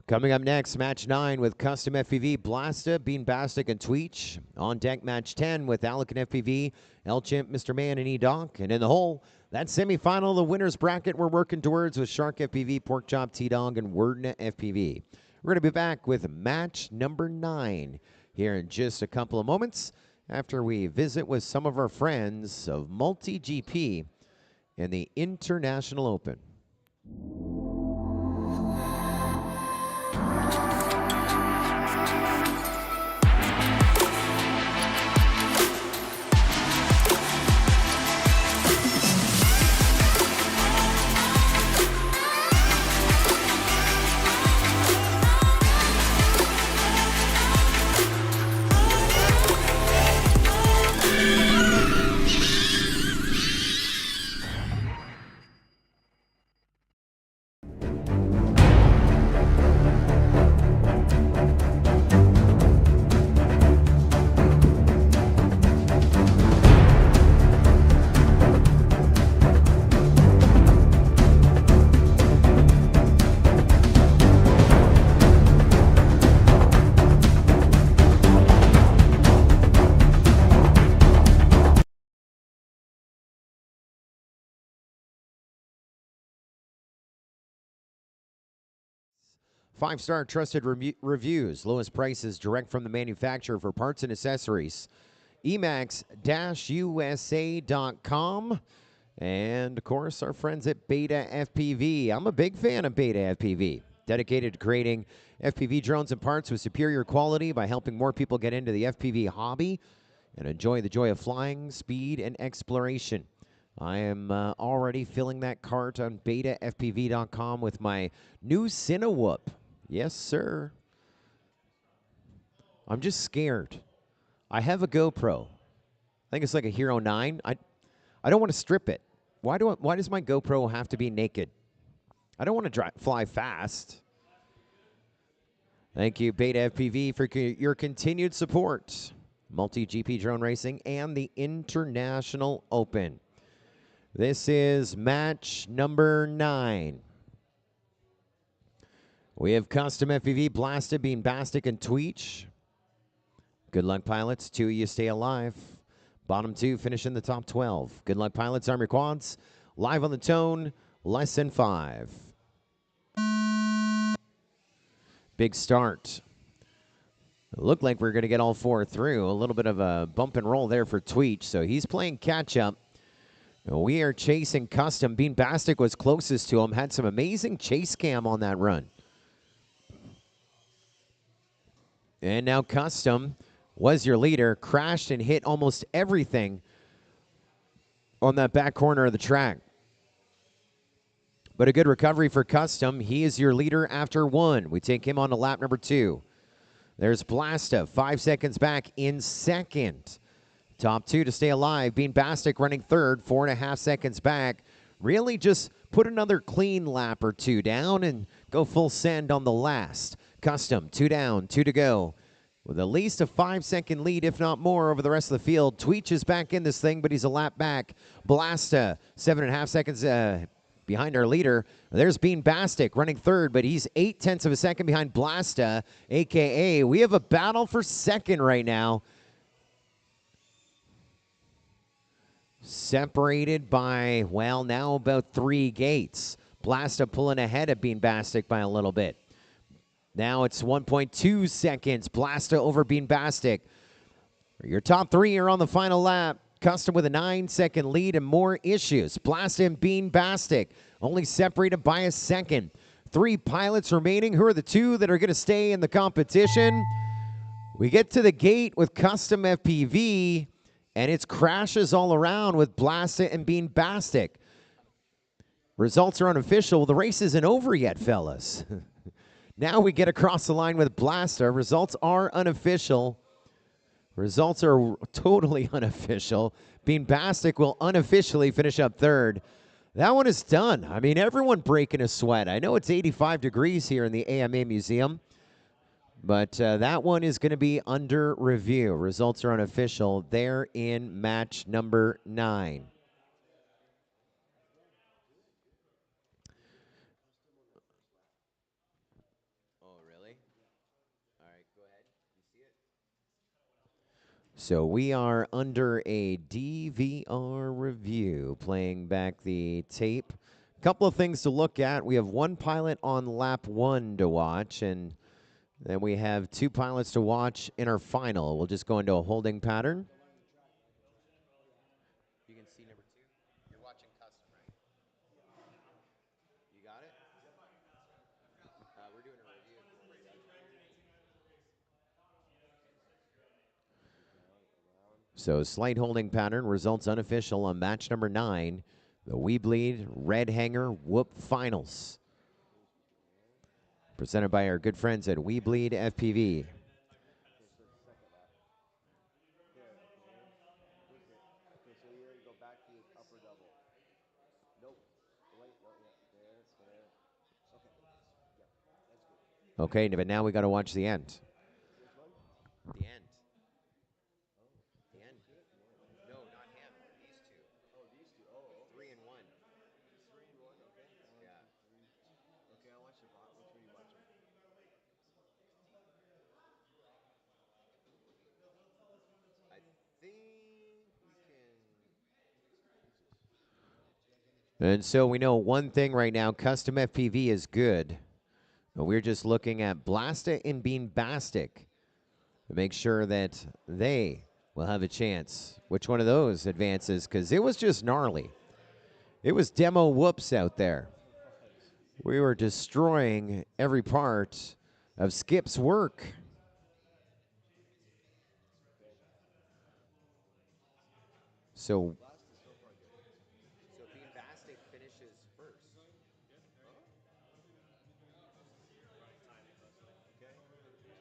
Coming up next, match 9 with Custom FPV, Blasta, Bean Bastic, and Tweech. On deck, match 10 with Alec and FPV, El Chimp, Mr. Man, and E-Doc. And in the hole, that semifinal, the winner's bracket we're working towards with Shark FPV, Pork Chop, T-Dog, and Werdna FPV. We're going to be back with match number 9 here in just a couple of moments after we visit with some of our friends of MultiGP and the International Open. Five-star trusted reviews, lowest prices direct from the manufacturer for parts and accessories. Emax-USA.com. And, of course, our friends at Beta FPV. I'm a big fan of Beta FPV, dedicated to creating FPV drones and parts with superior quality by helping more people get into the FPV hobby and enjoy the joy of flying, speed, and exploration. I am already filling that cart on betafpv.com with my new Cinewhoop. Yes, sir. I'm just scared. I have a GoPro. I think it's like a Hero 9. I don't want to strip it. Why does my GoPro have to be naked? I don't want to fly fast. Thank you, Beta FPV, for your continued support. MultiGP drone racing and the International Open. This is match number 9. We have Custom FPV, Blasta, Bean Bastic, and Tweech. Good luck, pilots. 2 of you stay alive. Bottom 2 finish in the top 12. Good luck, pilots. Arm your quads. Live on the tone, less than 5. Big start. It looked like we are going to get all four through. A little bit of a bump and roll there for Tweech, so he's playing catch-up. We are chasing Custom. Bean Bastic was closest to him, had some amazing chase cam on that run. And now Custom was your leader, crashed and hit almost everything on that back corner of the track. But a good recovery for Custom. He is your leader after one. We take him on to lap number 2. There's Blasta, 5 seconds back in second. Top 2 to stay alive. Bean Bastic running third, 4.5 seconds back. Really just put another clean lap or 2 down and go full send on the last. Custom, 2 down, 2 to go. With at least a 5-second lead, if not more, over the rest of the field. Tweech is back in this thing, but he's a lap back. Blasta, 7.5 seconds behind our leader. There's Bean Bastic running third, but he's 0.8 of a second behind Blasta, a.k.a. we have a battle for second right now. Separated by, well, now about 3 gates. Blasta pulling ahead of Bean Bastic by a little bit. Now it's 1.2 seconds. Blasta over Bean Bastic. Your top 3 are on the final lap. Custom with a 9-second lead and more issues. Blasta and Bean Bastic only separated by a second. 3 pilots remaining. Who are the 2 that are going to stay in the competition? We get to the gate with Custom FPV, and it's crashes all around with Blasta and Bean Bastic. Results are unofficial. The race isn't over yet, fellas. Now we get across the line with Blasta. Results are unofficial. Results are totally unofficial. Bean Bastic will unofficially finish up third. That one is done. I mean, everyone breaking a sweat. I know it's 85 degrees here in the AMA Museum, but that one is going to be under review. Results are unofficial. They're in match number 9. So we are under a DVR review, playing back the tape. A couple of things to look at. We have 1 pilot on lap 1 to watch, and then we have 2 pilots to watch in our final. We'll just go into a holding pattern. You can see number 2. You're watching Custom, right? You got it? We're doing a review. So slight holding pattern, results unofficial on match number 9, the We Bleed Red Hangar Whoop Finals. Presented by our good friends at We Bleed FPV. Okay, but now we got to watch the end. The end. The end. No, not him. These 2. Oh, these 2. Oh, 3 and 1. 3 and 1. Okay. Yeah. Okay, I'll watch the bot. Which one are you watching? I think we can. And so we know one thing right now: Custom FPV is good. But we're just looking at Blasta and Bean Bastic to make sure that they will have a chance. Which one of those advances? Because it was just gnarly. It was demo whoops out there. We were destroying every part of Skip's work. So Bean Bastic finishes first.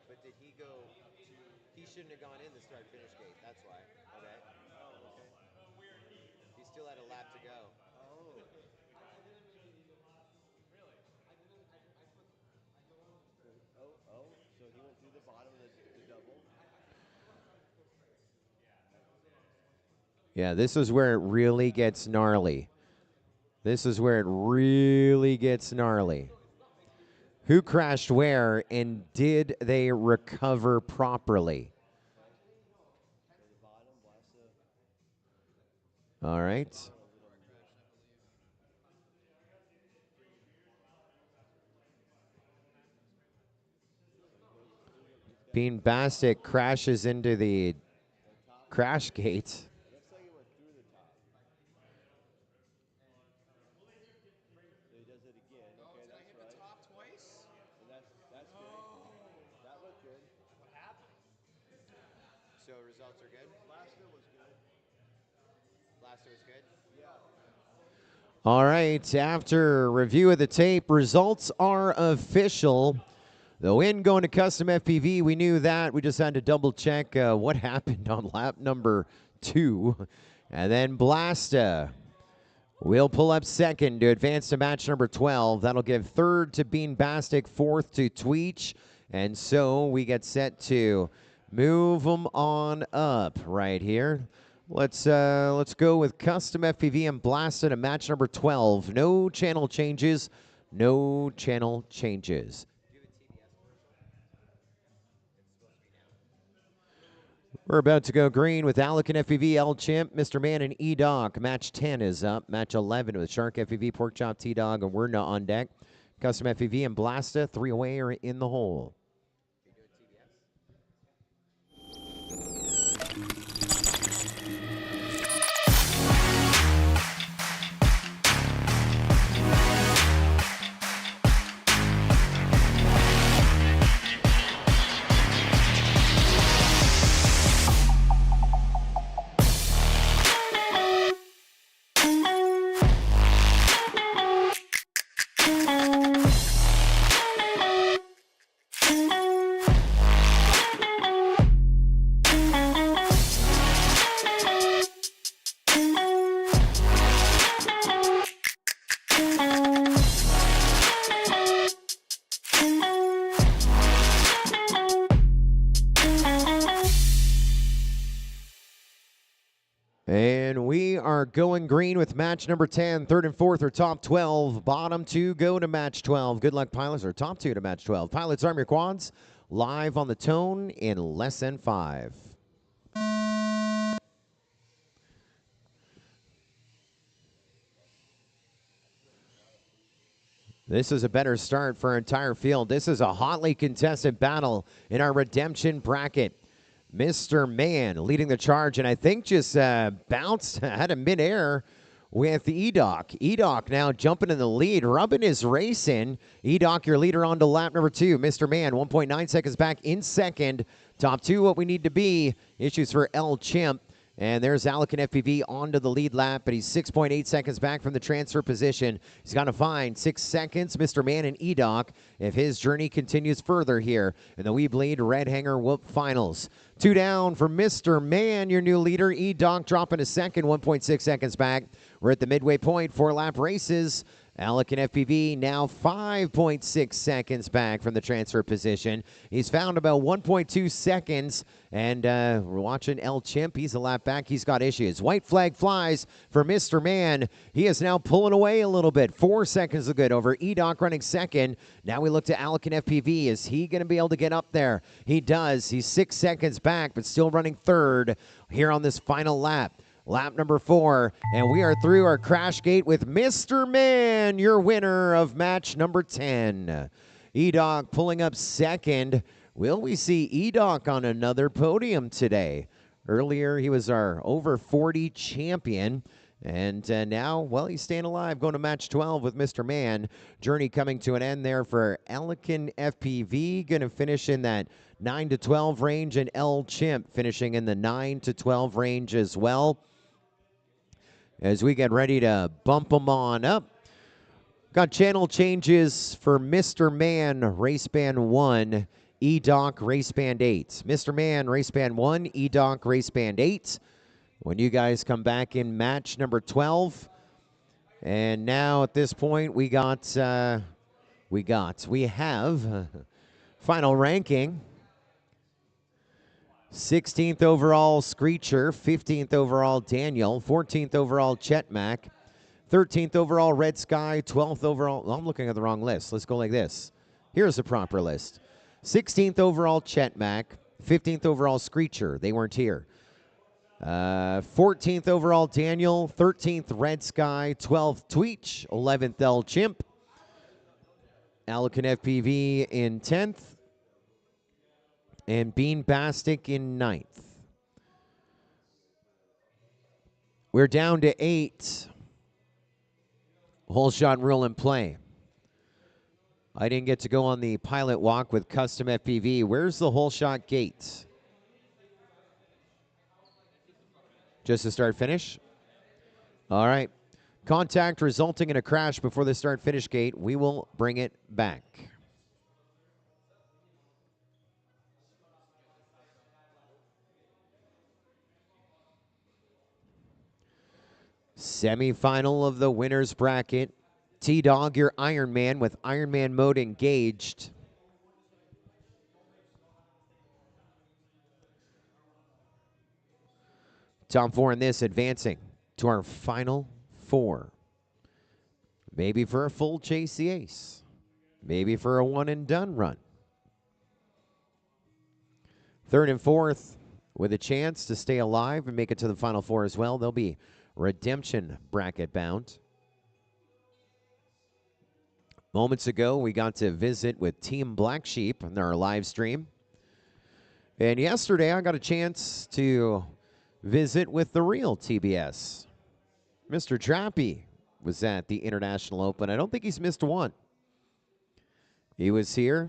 But did he go? He shouldn't have gone in the start-finish gate. That's why. Okay. He still had a lap to go. So he went through the bottom of the double. Yeah, this is where it really gets gnarly. This is where it really gets gnarly. Who crashed where, and did they recover properly? All right. Bean Bastic crashes into the crash gate. So results are good? Blaster was good. Blaster was good? Yeah. All right, after review of the tape, results are official. The win going to Custom FPV, we knew that. We just had to double check what happened on lap number 2. And then Blasta will pull up second to advance to match number 12. That'll give third to Bean Bastic, fourth to Tweech. And so we get set to move them on up right here. Let's go with Custom FPV and Blasta to match number 12. No channel changes. No channel changes. We're about to go green with Alec and FPV, L Chimp, Mr. Man, and E-Doc. Match 10 is up. Match 11 with Shark FPV, Pork Chop, T-Dog, and Werna on deck. Custom FPV and Blasta, 3 away or in the hole. And we are going green with match number 10. Third and fourth are top 12. Bottom 2 go to match 12. Good luck, pilots, or top 2 to match 12. Pilots, arm your quads. Live on the tone in less than 5. This is a better start for our entire field. This is a hotly contested battle in our redemption bracket. Mr. Man leading the charge, and I think just bounced out of midair with E-Doc. E-Doc now jumping in the lead. Rubbin is racing. E-Doc, your leader, on to lap number 2. Mr. Man, 1.9 seconds back in second. Top 2, what we need to be. Issues for L Chimp. And there's Alec and FPV onto the lead lap, but he's 6.8 seconds back from the transfer position. He's got to find 6 seconds, Mr. Man and E-Doc, if his journey continues further here in the We Bleed Red Hangar Whoop Finals. 2 down for Mr. Man, your new leader. E-Doc dropping a second, 1.6 seconds back. We're at the midway point, 4-lap races. Alec and FPV now 5.6 seconds back from the transfer position. He's found about 1.2 seconds, and we're watching L Chimp. He's a lap back. He's got issues. White flag flies for Mr. Man. He is now pulling away a little bit. 4 seconds of good over. E-Doc running second. Now we look to Alec and FPV. Is he going to be able to get up there? He does. He's 6 seconds back, but still running third here on this final lap. Lap number 4, and we are through our crash gate with Mr. Man, your winner of match number 10. E-Doc pulling up second. Will we see E-Doc on another podium today? Earlier, he was our over 40 champion. And now, well, he's staying alive, going to match 12 with Mr. Man. Journey coming to an end there for Elican FPV, going to finish in that 9 to 12 range, and L Chimp finishing in the 9 to 12 range as well. As we get ready to bump them on up. Got channel changes for Mr. Man, race band 1, E-Doc, race band 8. Mr. Man, race band 1, E-Doc, race band 8. When you guys come back in match number 12. And now at this point, we have final ranking. 16th overall, Screecher. 15th overall, Daniel. 14th overall, Chetmac. 13th overall, Red Sky. 12th overall, I'm looking at the wrong list. Let's go like this. Here's the proper list. 16th overall, Chetmac. 15th overall, Screecher. They weren't here. 14th overall, Daniel. 13th, Red Sky. 12th, Tweech. 11th, L Chimp. Alican FPV in 10th. and Bean Bastic in 9th. We're down to 8. Hole shot rule in play. I didn't get to go on the pilot walk with custom FPV. Where's the hole shot gate? Just a start finish? All right. Contact resulting in a crash before the start finish gate. We will bring it back. Semifinal of the winner's bracket. T-Dog, your Ironman with Ironman mode engaged. Top 4 in this advancing to our final 4. Maybe for a full chase the ace. Maybe for a one and done run. 3rd and 4th with a chance to stay alive and make it to the final 4 as well. They'll be redemption bracket bound. Moments ago, we got to visit with Team Black Sheep on our live stream. And yesterday, I got a chance to visit with the real TBS. Mr. Trappy was at the International Open. I don't think he's missed one. He was here,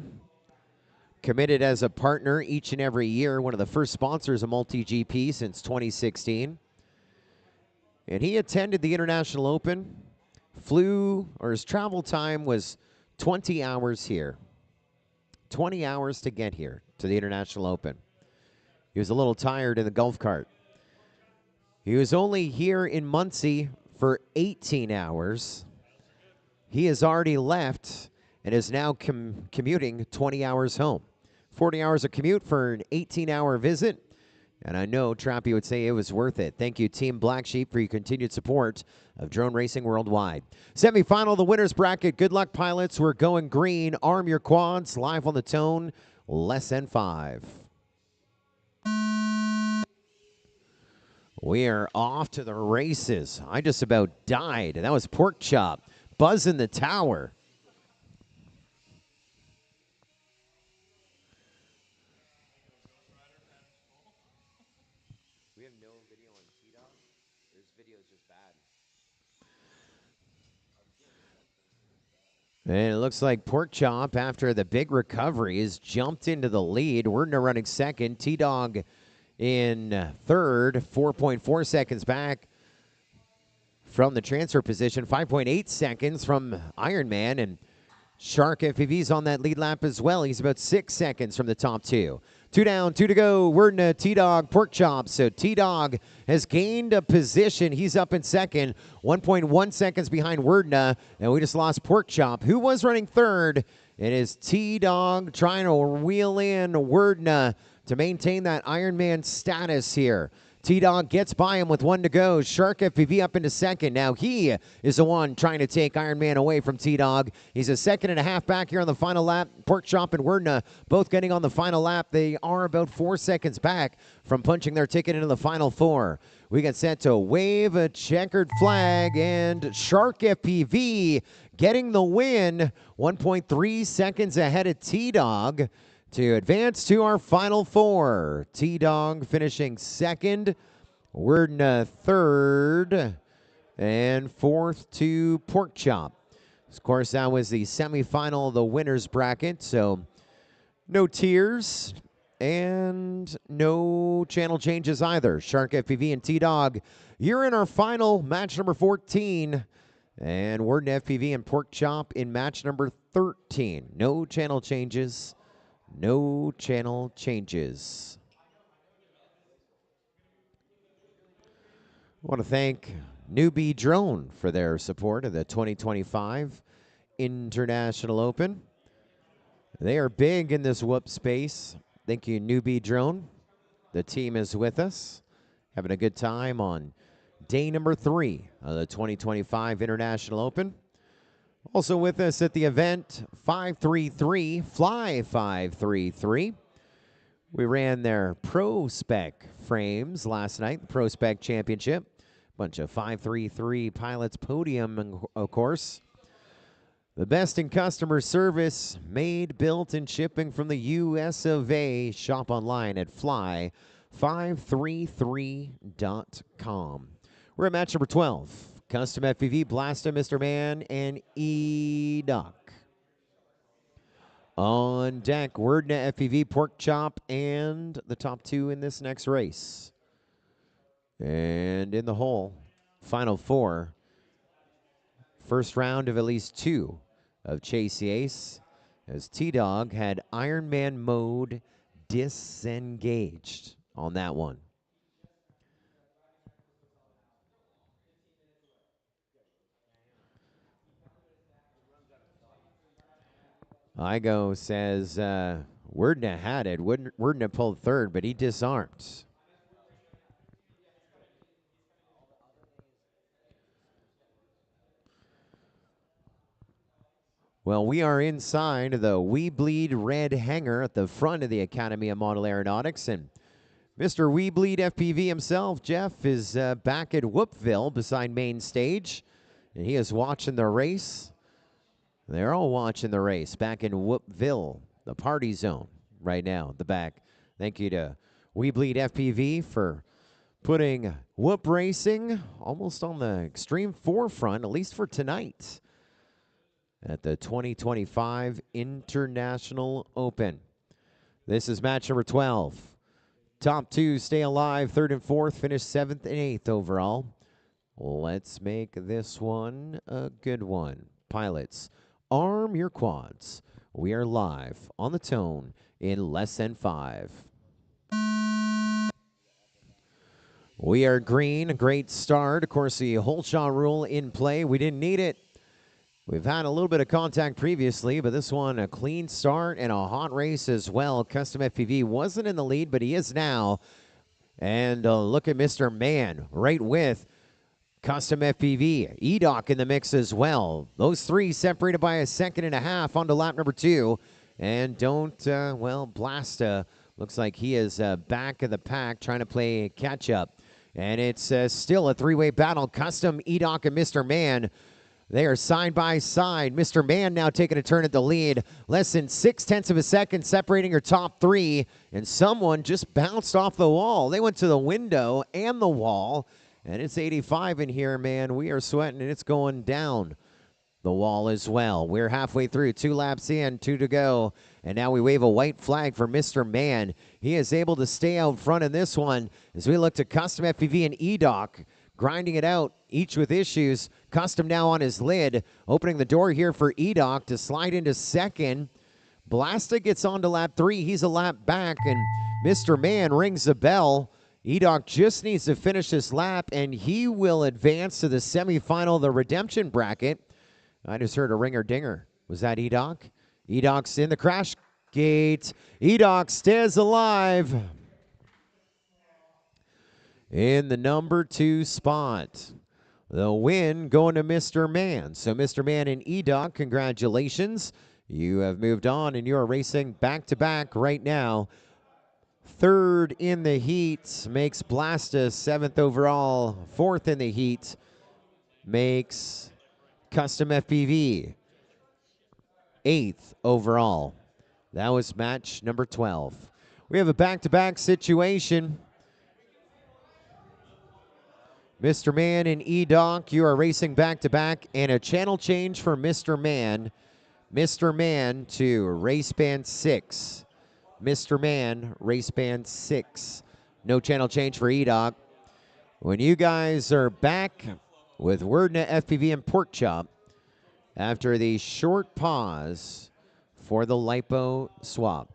committed as a partner each and every year, one of the first sponsors of MultiGP since 2016. And he attended the International Open, his travel time was 20 hours here. 20 hours to get here to the International Open. He was a little tired in the golf cart. He was only here in Muncie for 18 hours. He has already left and is now commuting 20 hours home. 40 hours of commute for an 18-hour visit. And I know Trappy would say it was worth it. Thank you, Team Black Sheep, for your continued support of drone racing worldwide. Semifinal, the winner's bracket. Good luck, pilots. We're going green. Arm your quads. Live on the tone. Less than 5. We are off to the races. I just about died. That was Pork Chop. Buzz in the tower. We have no video on T-Dog. This video is just bad. And it looks like Pork Chop, after the big recovery, has jumped into the lead. We're now running second. T-Dog in 3rd, 4.4 seconds back from the transfer position, 5.8 seconds from Ironman, and Shark FPV's on that lead lap as well. He's about 6 seconds from the top 2. 2 down, 2 to go. We're in T-Dog, Pork Chop. So T-Dog has gained a position. He's up in second, 1.1 seconds behind Wordna. And we just lost Pork Chop, who was running 3rd. It is T-Dog trying to wheel in Wordna to maintain that Ironman status here. T-Dog gets by him with 1 to go. Shark FPV up into second. Now he is the one trying to take Ironman away from T-Dog. He's a 1.5 seconds back here on the final lap. Pork Chop and Werdna both getting on the final lap. They are about 4 seconds back from punching their ticket into the final 4. We get set to wave a checkered flag, and Shark FPV getting the win. 1.3 seconds ahead of T-Dog to advance to our final 4. T-Dog finishing 2nd, Werdna 3rd, and 4th to Pork Chop. Of course, that was the semifinal of the winner's bracket, so no tears and no channel changes either. Shark FPV and T-Dog, you're in our final match number 14, and Werdna FPV and Pork Chop in match number 13. No channel changes. No channel changes. I want to thank Newbie Drone for their support of the 2025 International Open. They are big in this whoop space. Thank you, Newbie Drone. The team is with us, having a good time on day number 3 of the 2025 International Open. Also with us at the event, 533, Fly 533. We ran their Pro Spec frames last night, the Pro Spec Championship. Bunch of 533 pilots podium, of course. The best in customer service, made, built, and shipping from the US of A. Shop online at fly533.com. We're at match number 12. Custom FPV, Blasta, Mr. Man, and E-Doc. On deck, Wordna FPV, Pork Chop, and the top two in this next race. And in the hole, final four. First round of at least two of Chase the Ace, as T-Dog had Iron Man mode disengaged on that one. Igo says Wordna had it. Wordna pulled third, but he disarmed. Well, we are inside the We Bleed Red hangar at the front of the Academy of Model Aeronautics, and Mr. We Bleed FPV himself, Jeff, is back at Whoopville beside main stage, and he is watching the race. They're all watching the race back in Whoopville, the party zone right now at the back. Thank you to We Bleed FPV for putting Whoop Racing almost on the extreme forefront, at least for tonight, at the 2025 International Open. This is match number 12. Top two stay alive, third and fourth, finish seventh and eighth overall. Let's make this one a good one. Pilots, arm your quads. We are live on the tone in less than 5. We are green, a great start. Of course, the whole shot rule in play. We didn't need it. We've had a little bit of contact previously, but this one a clean start and a hot race as well. Custom FPV wasn't in the lead, but he is now. And look at Mr. Man right with Custom FPV. E-Doc in the mix as well. Those three separated by a second and a half onto lap number 2. And Blasta looks like he is back of the pack trying to play catch up. And it's still a three-way battle. Custom, E-Doc, and Mr. Man. They are side by side. Mr. Man now taking a turn at the lead. Less than 0.6 of a second separating your top three. And someone just bounced off the wall. They went to the window and the wall. And it's 85 in here, man. We are sweating, and it's going down the wall as well. We're halfway through. 2 laps in, 2 to go. And now we wave a white flag for Mr. Man. He is able to stay out front in this one as we look to Custom FPV and E-Doc. Grinding it out, each with issues. Custom now on his lid, opening the door here for E-Doc to slide into second. Blasta gets on to lap 3. He's a lap back, and Mr. Man rings the bell. E-Doc just needs to finish this lap, and he will advance to the semifinal of the redemption bracket. I just heard a ringer-dinger. Was that E-Doc? E-Doc's in the crash gate. E-Doc stays alive in the number 2 spot. The win going to Mr. Man. So Mr. Man and E-Doc, congratulations. You have moved on and you are racing back-to-back right now. Third in the heat makes Blasta 7th overall. 4th in the heat makes Custom FPV 8th overall. That was match number 12. We have a back-to-back situation. Mr. Man and E-Doc, you are racing back-to-back, and a channel change for Mr. Man. Mr. Man to race band 6. Mr. Man, race band 6. No channel change for E-Doc. When you guys are back with Wordna FPV and Pork Chop after the short pause for the lipo swap.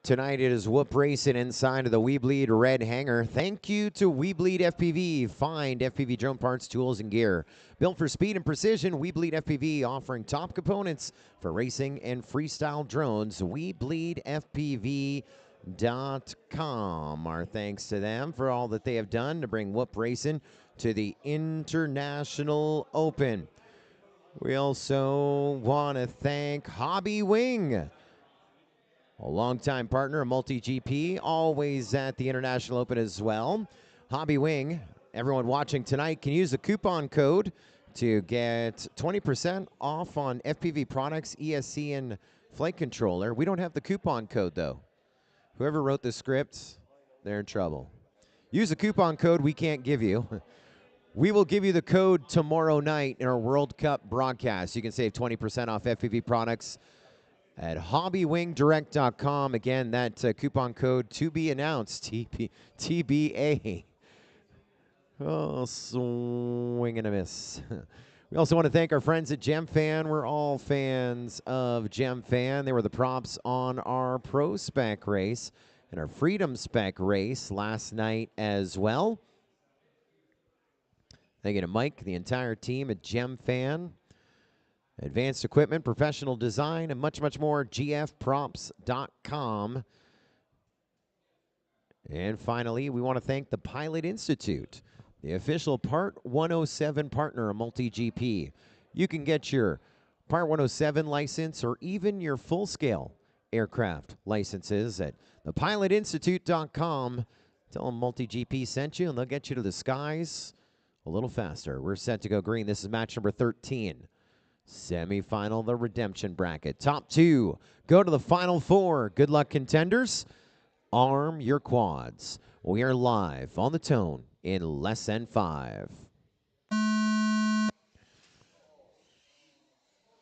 Tonight it is Whoop Racing inside of the We Bleed Red Hangar. Thank you to We Bleed FPV. Find FPV drone parts, tools, and gear. Built for speed and precision, We Bleed FPV offering top components for racing and freestyle drones. WeBleedFPV.com. Our thanks to them for all that they have done to bring Whoop Racing to the International Open. We also want to thank Hobby Wing, a longtime partner of MultiGP, always at the International Open as well. Hobby Wing, everyone watching tonight can use the coupon code to get 20% off on FPV products, ESC, and flight controller. We don't have the coupon code, though. Whoever wrote the script, they're in trouble. Use the coupon code we can't give you. We will give you the code tomorrow night in our World Cup broadcast. You can save 20% off FPV products at hobbywingdirect.com. Again, that coupon code to be announced, TBA. Oh, swing and a miss. We also want to thank our friends at GemFan. We're all fans of GemFan. They were the props on our Pro Spec race and our Freedom Spec race last night as well. Thank you to Mike, the entire team at GemFan. Advanced equipment, professional design, and much, much more. gfprops.com. And finally, we want to thank the Pilot Institute, the official Part 107 partner of MultiGP. You can get your Part 107 license or even your full-scale aircraft licenses at thepilotinstitute.com. Tell them MultiGP sent you, and they'll get you to the skies a little faster. We're set to go green. This is match number 13. Semifinal, the redemption bracket. Top two go to the final four. Good luck, contenders. Arm your quads. We are live on the tone in less than 5.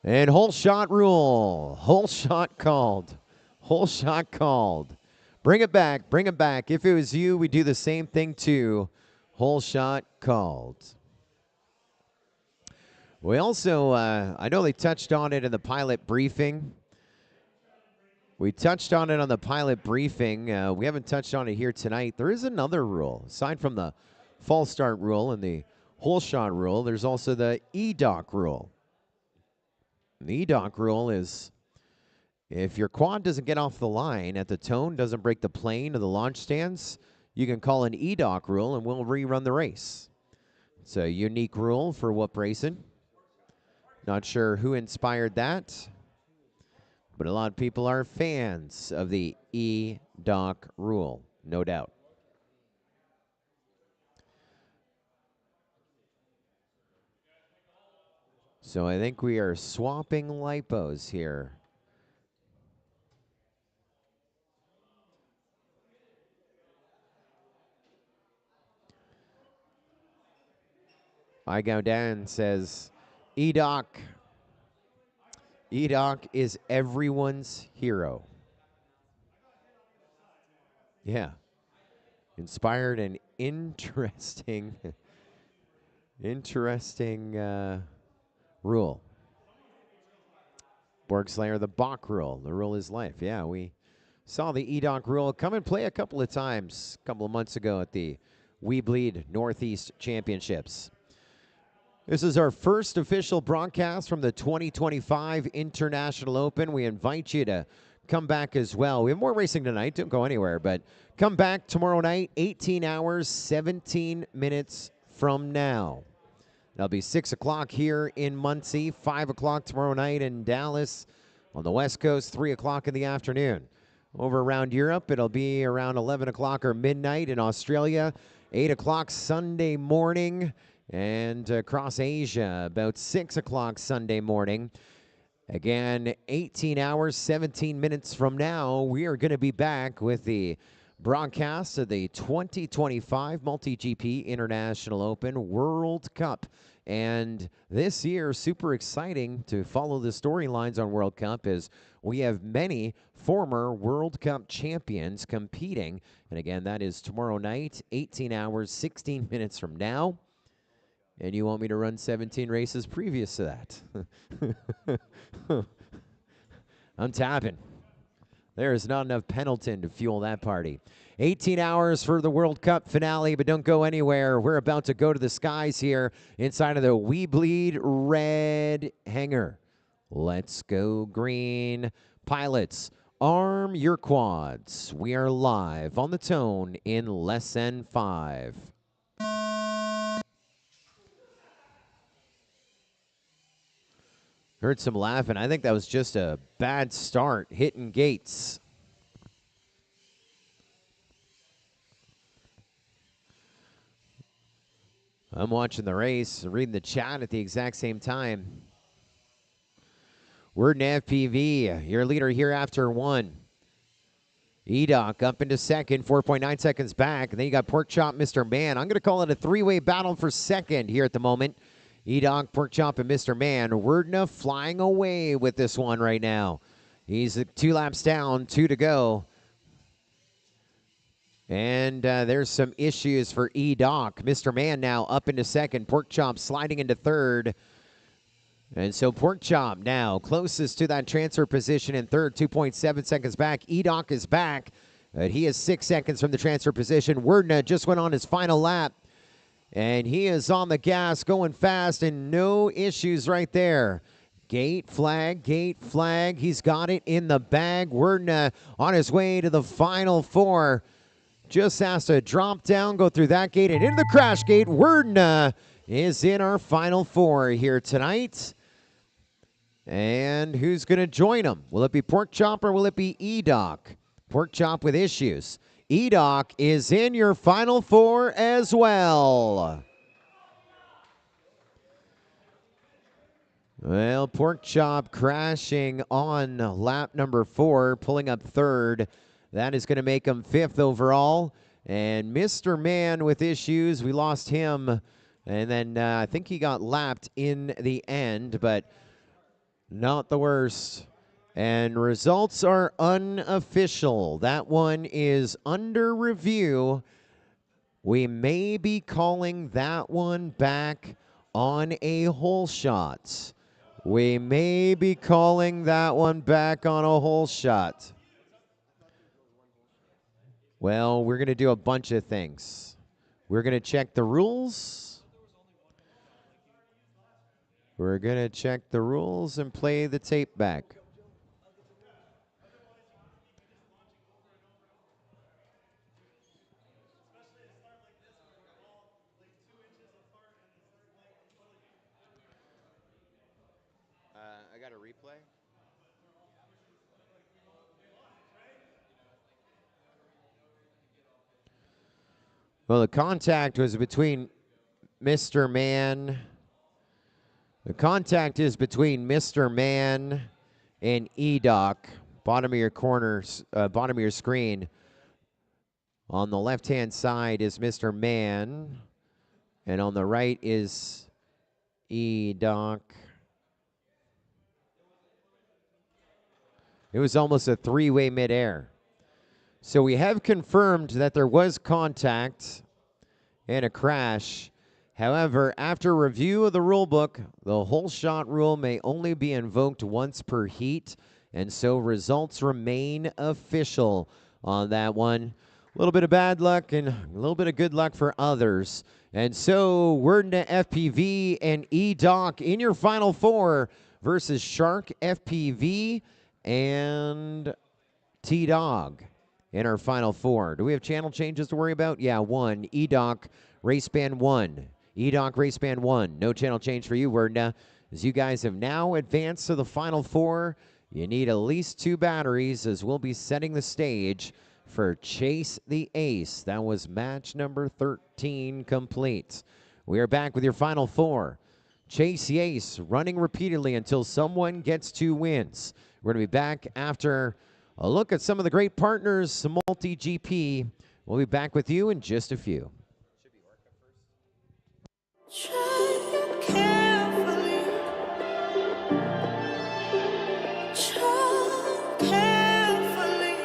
And hole shot rule. Hole shot called. Hole shot called. Bring it back. Bring it back. If it was you, we'd do the same thing too. Hole shot called. We also, I know they touched on it in the pilot briefing. We touched on it on the pilot briefing. We haven't touched on it here tonight. There is another rule. Aside from the false start rule and the hole shot rule, there's also the E-dock rule. The E-dock rule is if your quad doesn't get off the line at the tone, doesn't break the plane or the launch stands, you can call an E-dock rule and we'll rerun the race. It's a unique rule for Whoop Racing. Not sure who inspired that, but a lot of people are fans of the E-dock rule, no doubt. So I think we are swapping lipos here. I go down says, E-dock is everyone's hero. Yeah. Inspired and interesting, rule. Borg Slayer, the Bach rule. The rule is life. Yeah, we saw the E-dock rule come and play a couple of times a couple of months ago at the We Bleed Northeast Championships. This is our first official broadcast from the 2025 International Open. We invite you to come back as well. We have more racing tonight. Don't go anywhere, but come back tomorrow night, 18 hours, 17 minutes from now. That'll be 6 o'clock here in Muncie, 5 o'clock tomorrow night in Dallas. On the West Coast, 3 o'clock in the afternoon. Over around Europe, it'll be around 11 o'clock or midnight. In Australia, 8 o'clock Sunday morning. And across Asia, about 6 o'clock Sunday morning. Again, 18 hours, 17 minutes from now, we are going to be back with the broadcast of the 2025 MultiGP International Open World Cup. And this year, super exciting to follow the storylines on World Cup as we have many former World Cup champions competing. And again, that is tomorrow night, 18 hours, 16 minutes from now. And you want me to run 17 races previous to that? I'm tapping. There is not enough Pendleton to fuel that party. 18 hours for the World Cup finale, but don't go anywhere. We're about to go to the skies here inside of the We Bleed Red hangar. Let's go green. Pilots, arm your quads. We are live on the tone in less than 5. Heard some laughing. I think that was just a bad start, hitting gates. I'm watching the race, reading the chat at the exact same time. Word and FPV, your leader here after 1. Edoc up into second, 4.9 seconds back. And then you got Pork Chop, Mr. Man. I'm going to call it a 3-way battle for second here at the moment. Edoc, Pork Chop, and Mr. Man. Wordna flying away with this one right now. He's 2 laps down, 2 to go. And there's some issues for E-Doc. Mr. Man now up into second. Pork Chop sliding into third. And so Pork Chop now closest to that transfer position in third, 2.7 seconds back. E-Doc is back, but he is 6 seconds from the transfer position. Wordna just went on his final lap. And he is on the gas, going fast, and no issues right there. Gate flag, gate flag. He's got it in the bag. Wordna on his way to the final 4. Just has to drop down, go through that gate, and into the crash gate. Wordna is in our final 4 here tonight. And who's going to join him? Will it be Pork Chop or will it be E-Doc? Pork Chop with issues. E-Doc is in your final 4 as well. Well, Pork Chop crashing on lap number 4, pulling up third. That is going to make him 5th overall. And Mr. Man with issues, we lost him. And then I think he got lapped in the end, but not the worst. And results are unofficial. That one is under review. We may be calling that one back on a hole shot. We may be calling that one back on a hole shot. Well, we're going to do a bunch of things. We're going to check the rules. We're going to check the rules and play the tape back. I got a replay. Well, the contact was between Mr. Man. The contact is between Mr. Man and E-Doc. Bottom of your corners, bottom of your screen. On the left-hand side is Mr. Man, and on the right is E-Doc. It was almost a 3-way midair. So we have confirmed that there was contact and a crash. However, after review of the rule book, the hole shot rule may only be invoked once per heat, and so results remain official on that one. A little bit of bad luck and a little bit of good luck for others. And so Wordna FPV and E-Doc in your final 4 versus Shark FPV and T-Dog in our final 4. Do we have channel changes to worry about? Yeah, 1. E-Doc, race band 1. E-Doc, race band 1. No channel change for you, Wordna. As you guys have now advanced to the final 4, you need at least 2 batteries as we'll be setting the stage for Chase the Ace. That was match number 13 complete. We are back with your final 4. Chase the Ace running repeatedly until someone gets 2 wins. We're going to be back after a look at some of the great partners, MultiGP. We'll be back with you in just a few. Tread carefully. Tread carefully,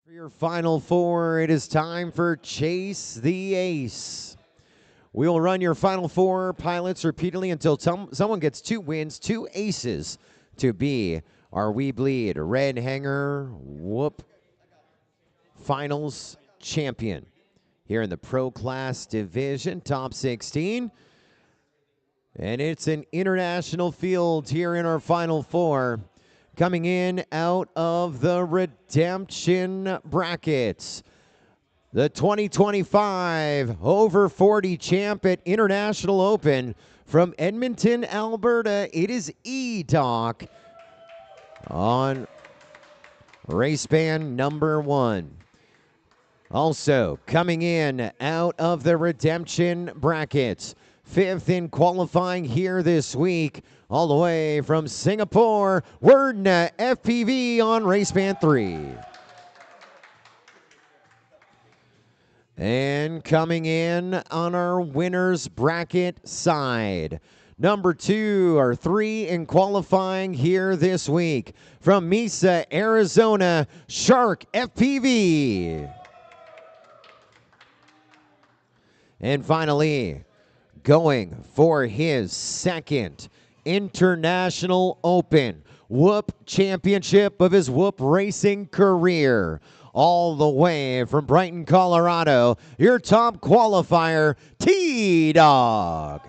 For your final four, it is time for Chase the Ace. We will run your final four pilots repeatedly until someone gets 2 wins, 2 aces to be our We Bleed Red Hangar Whoop Finals champion here in the Pro Class Division, top 16. And it's an international field here in our final four. Coming in out of the redemption brackets, the 2025 over 40 champ at International Open from Edmonton, Alberta. It is E-Doc on race band number 1. Also coming in out of the redemption brackets, 5th in qualifying here this week, all the way from Singapore, Werdna FPV on race band 3. And coming in on our winners bracket side, number 2 or 3 in qualifying here this week from Mesa, Arizona, Shark FPV. And finally, going for his 2nd International Open Whoop Championship of his Whoop racing career, all the way from Brighton, Colorado, your top qualifier, T-Dog.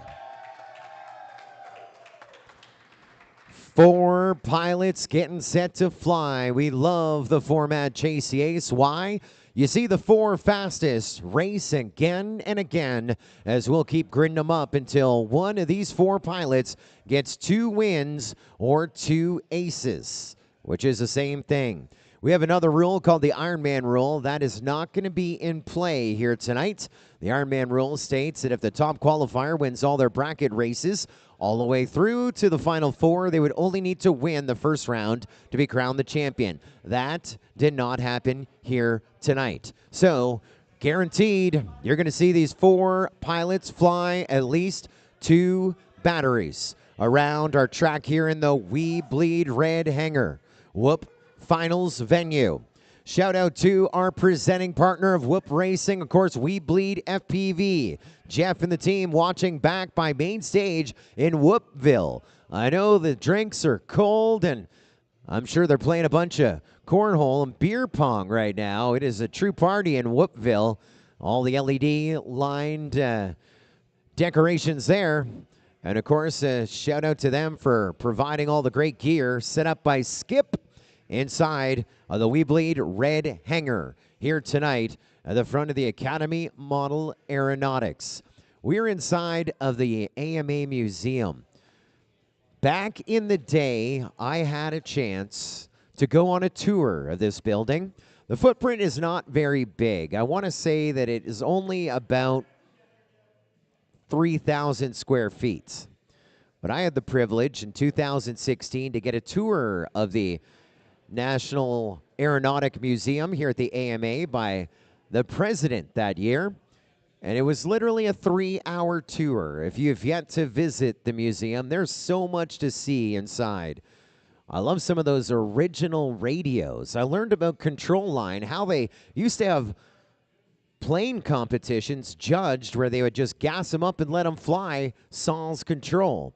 4 pilots getting set to fly. We love the format Chase the Ace. Why? You see the 4 fastest race again and again, as we'll keep gritting them up until one of these 4 pilots gets 2 wins or 2 aces, which is the same thing. We have another rule called the Ironman rule. That is not going to be in play here tonight. The Ironman rule states that if the top qualifier wins all their bracket races all the way through to the final 4, they would only need to win the first round to be crowned the champion. That did not happen here tonight. So, guaranteed, you're going to see these 4 pilots fly at least 2 batteries around our track here in the We Bleed Red Hangar Whoop Finals venue. Shout out to our presenting partner of Whoop Racing, of course, We Bleed FPV. Jeff and the team watching back by main stage in Whoopville. I know the drinks are cold, and I'm sure they're playing a bunch of cornhole and beer pong right now. It is a true party in Whoopville. All the LED-lined decorations there. And, of course, shout out to them for providing all the great gear set up by Skip inside of the We Bleed Red Hangar here tonight at the front of the Academy Model Aeronautics. We're inside of the AMA Museum. Back in the day, I had a chance to go on a tour of this building. The footprint is not very big. I want to say that it is only about 3,000 square feet. But I had the privilege in 2016 to get a tour of the National Aeronautic Museum here at the AMA by the president that year. And it was literally a 3-hour tour. If you've yet to visit the museum, there's so much to see inside. I love some of those original radios. I learned about Control Line, how they used to have plane competitions judged where they would just gas them up and let them fly sans control.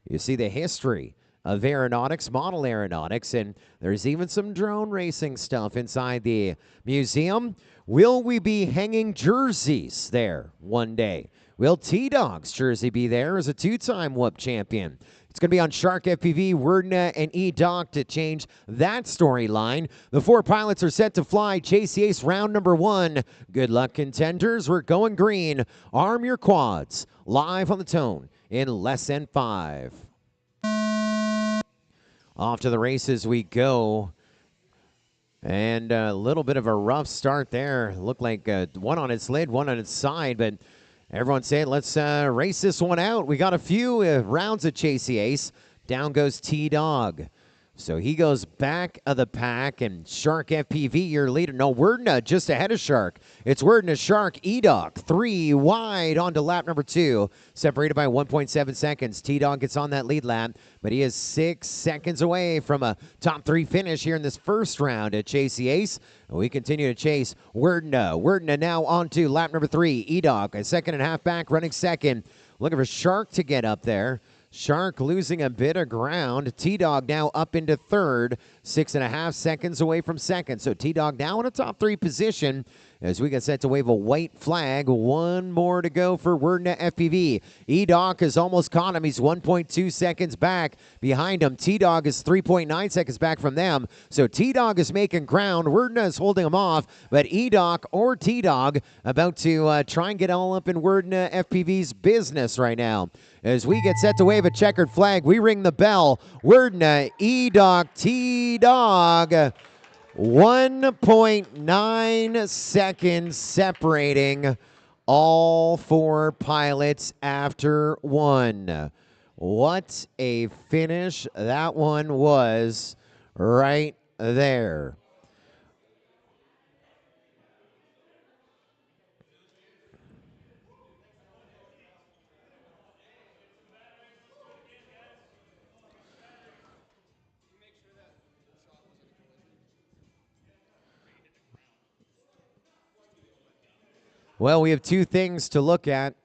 You see the history of aeronautics, model aeronautics, and there's even some drone racing stuff inside the museum. Will we be hanging jerseys there one day? Will T-Dog's jersey be there as a 2-time Whoop champion? It's going to be on Shark FPV, Werdna, and E-Doc to change that storyline. The 4 pilots are set to fly Chase the Ace round number 1. Good luck, contenders. We're going green. Arm your quads. Live on the tone in less than 5. Off to the races we go. And a little bit of a rough start there. Looked like one on its lid, one on its side, but everyone's saying, let's race this one out. We got a few rounds of Chase the Ace. Down goes T-Dog. So he goes back of the pack, and Shark FPV, your leader. No, Werdna just ahead of Shark. It's Werdna, Shark, E-Dog, 3 wide onto lap number 2, separated by 1.7 seconds. T-Dog gets on that lead lap, but he is 6 seconds away from a top 3 finish here in this first round at Chase the Ace. And we continue to chase Werdna. Werdna now onto lap number 3. E-Dog, a second and a half back, running second. Looking for Shark to get up there. Shark losing a bit of ground. T-Dog now up into third, 6.5 seconds away from second. So T-Dog now in a top 3 position as we get set to wave a white flag. One more to go for Werdna FPV. E-Dog has almost caught him. He's 1.2 seconds back behind him. T-Dog is 3.9 seconds back from them. So T-Dog is making ground. Werdna is holding him off, but E-Dog or T-Dog about to try and get all up in Werdna FPV's business right now. As we get set to wave a checkered flag, we ring the bell. Werdna, E-Dog, T-Dog. 1.9 seconds separating all 4 pilots after one. What a finish that one was right there. Well, we have 2 things to look at.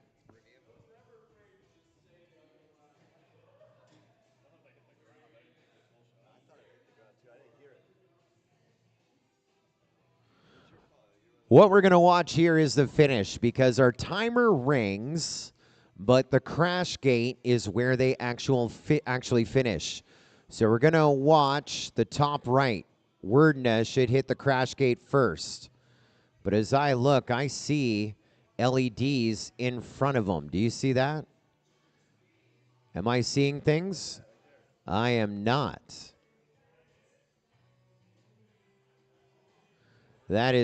What we're going to watch here is the finish because our timer rings, but the crash gate is where they actually finish. So we're going to watch the top right. Werdna should hit the crash gate first. But as I look, I see LEDs in front of them. Do you see that? Am I seeing things? I am not. That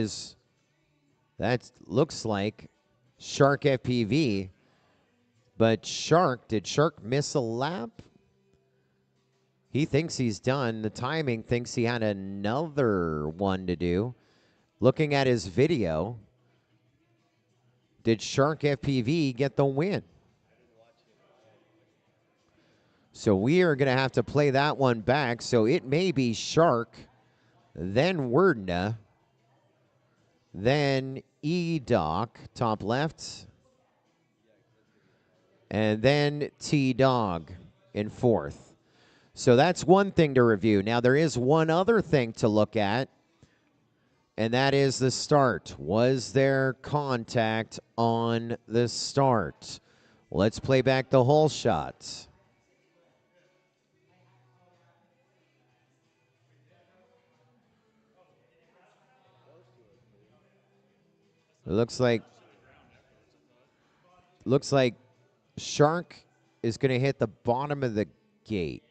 looks like Shark FPV. But did Shark miss a lap? He thinks he's done. The timing thinks he had another one to do. Looking at his video, did Shark FPV get the win? So we are going to have to play that one back. So it may be Shark, then Werdna, then E-Doc, top left, and then T-Dog in fourth. So that's one thing to review. Now there is one other thing to look at, and that is the start. Was there contact on the start? Let's play back the whole shot. It looks like Shark is going to hit the bottom of the gate.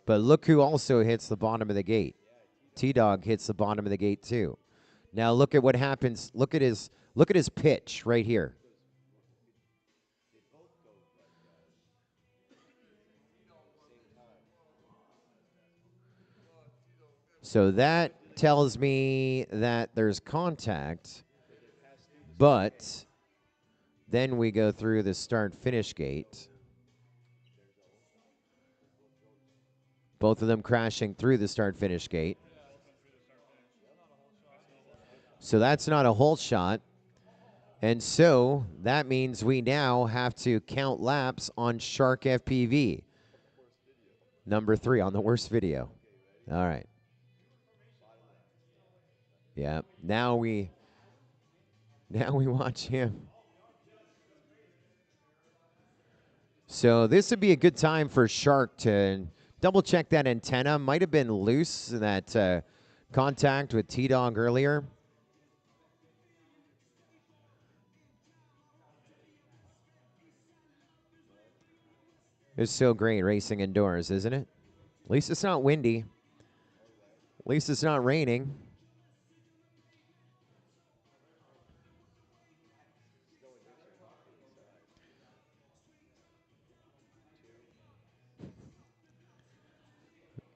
But look who also hits the bottom of the gate. T-Dog hits the bottom of the gate too. Now look at what happens. Look at his pitch right here. So that tells me that there's contact, but then we go through the start-finish gate. Both of them crashing through the start-finish gate. So that's not a hole shot. And so that means we now have to count laps on Shark FPV. Number 3 on the worst video. All right. Yeah, now we watch him. So this would be a good time for Shark to double check that antenna. Might have been loose in that contact with T-Dog earlier. It's so great racing indoors, isn't it? At least it's not windy. At least it's not raining.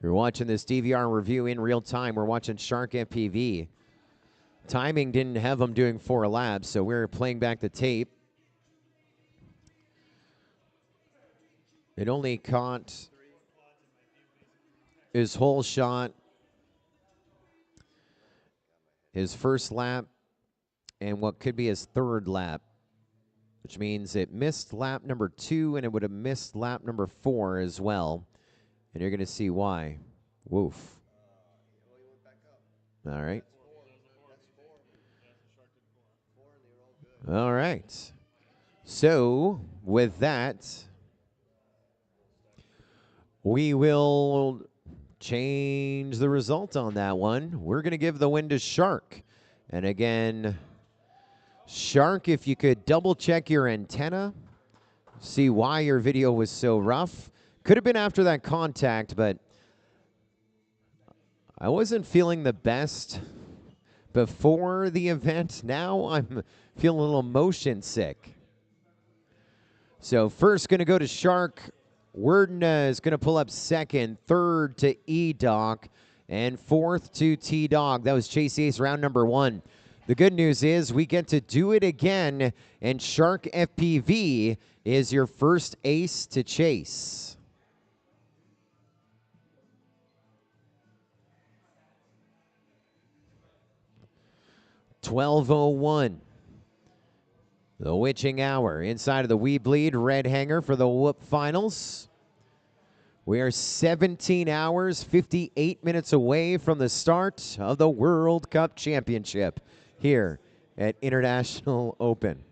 You're watching this DVR review in real time. We're watching Shark FPV. Timing didn't have him doing 4 laps, so we're playing back the tape. It only caught his whole shot, his first lap, and what could be his 3rd lap, which means it missed lap number 2, and it would have missed lap number 4 as well. And you're going to see why. Woof. All right. All right. So, with that, we will change the result on that one. We're going to give the win to Shark. And again, Shark, if you could double check your antenna, see why your video was so rough. Could have been after that contact, but I wasn't feeling the best before the event. Now I'm feeling a little motion sick. So first going to go to Shark. Worden is going to pull up 2nd, 3rd to E-Doc, and 4th to T-Dog. That was Chase Ace round number 1. The good news is we get to do it again, and Shark FPV is your first ace to chase. $12:01. The witching hour inside of the We Bleed Red Hangar for the Whoop Finals. We are 17 hours, 58 minutes away from the start of the World Cup Championship here at International Open.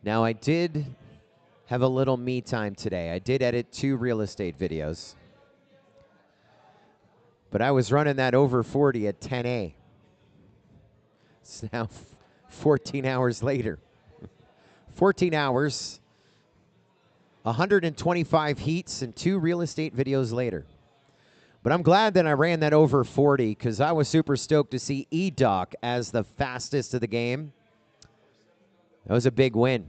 Now, I did have a little me time today. I did edit 2 real estate videos. But I was running that over 40 at 10A. It's now 14 hours later. 14 hours, 125 heats, and 2 real estate videos later. But I'm glad that I ran that over 40 because I was super stoked to see E-Doc as the fastest of the game. That was a big win.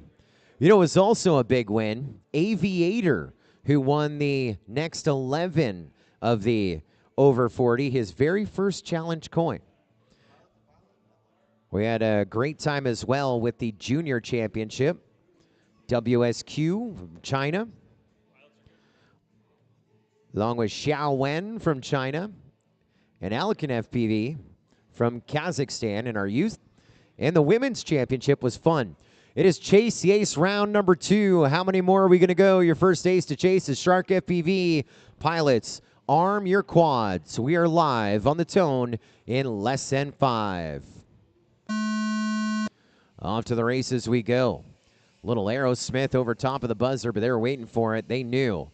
You know, it was also a big win. Aviator, who won the next 11 of the over 40, his very first challenge coin. We had a great time as well with the Junior Championship. WSQ from China, along with Xiao Wen from China, and Alican FPV from Kazakhstan in our youth. And the Women's Championship was fun. It is Chase the Ace round number 2. How many more are we going to go? Your first ace to chase is Shark FPV. Pilots, arm your quads. We are live on the tone in less than 5. Off to the races we go. Little Aerosmith over top of the buzzer, but they were waiting for it. They knew.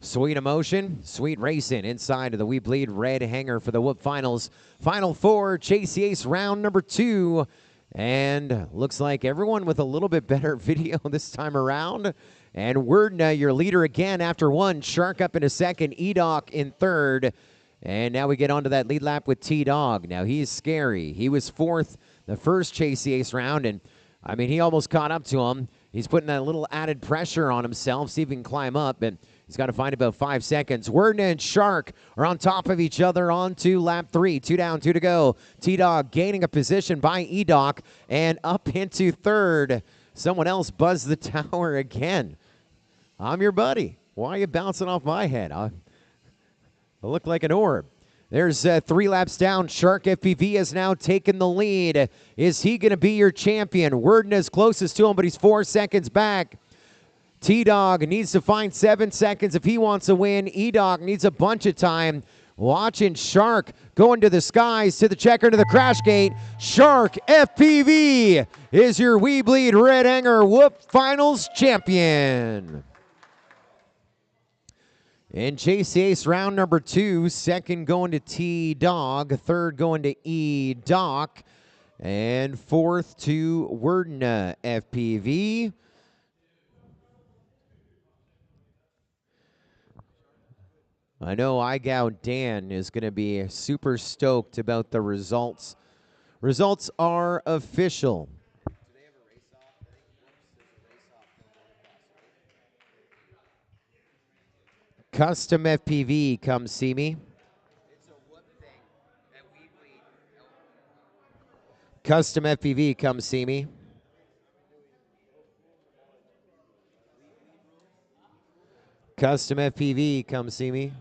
Sweet emotion, sweet racing inside of the We Bleed Red Hangar for the Whoop Finals. Final 4, Chase the Ace round number 2. And looks like everyone with a little bit better video this time around. And Werden, your leader again after 1. Shark up in a 2nd. E-Doc in 3rd. And now we get onto that lead lap with T-Dog. Now he's scary. He was 4th the first Chase the Ace round. And, I mean, he almost caught up to him. He's putting that little added pressure on himself. See if he can climb up. And he's got to find about 5 seconds. Werden and Shark are on top of each other on to lap 3. 2 down, 2 to go. T-Dog gaining a position by E-Doc and up into 3rd. Someone else buzzed the tower again. I'm your buddy. Why are you bouncing off my head? I look like an orb. There's 3 laps down. Shark FPV has now taken the lead. Is he going to be your champion? Werden is closest to him, but he's 4 seconds back. T-Dog needs to find 7 seconds if he wants to win. E-Dog needs a bunch of time. Watching Shark going to the skies, to the checker, to the crash gate. Shark FPV is your We Bleed Red Hangar Whoop Finals champion. And Chase Ace round number 2. 2nd going to T-Dog. 3rd going to E-Doc. And 4th to Werden FPV. I know iGow Dan is going to be super stoked about the results. Results are official. Do they have a race off? I think once there's a race off, no boarding pass. Custom FPV, come see me. It's a whoop thing that we bleed. Custom FPV, come see me. Custom FPV, come see me.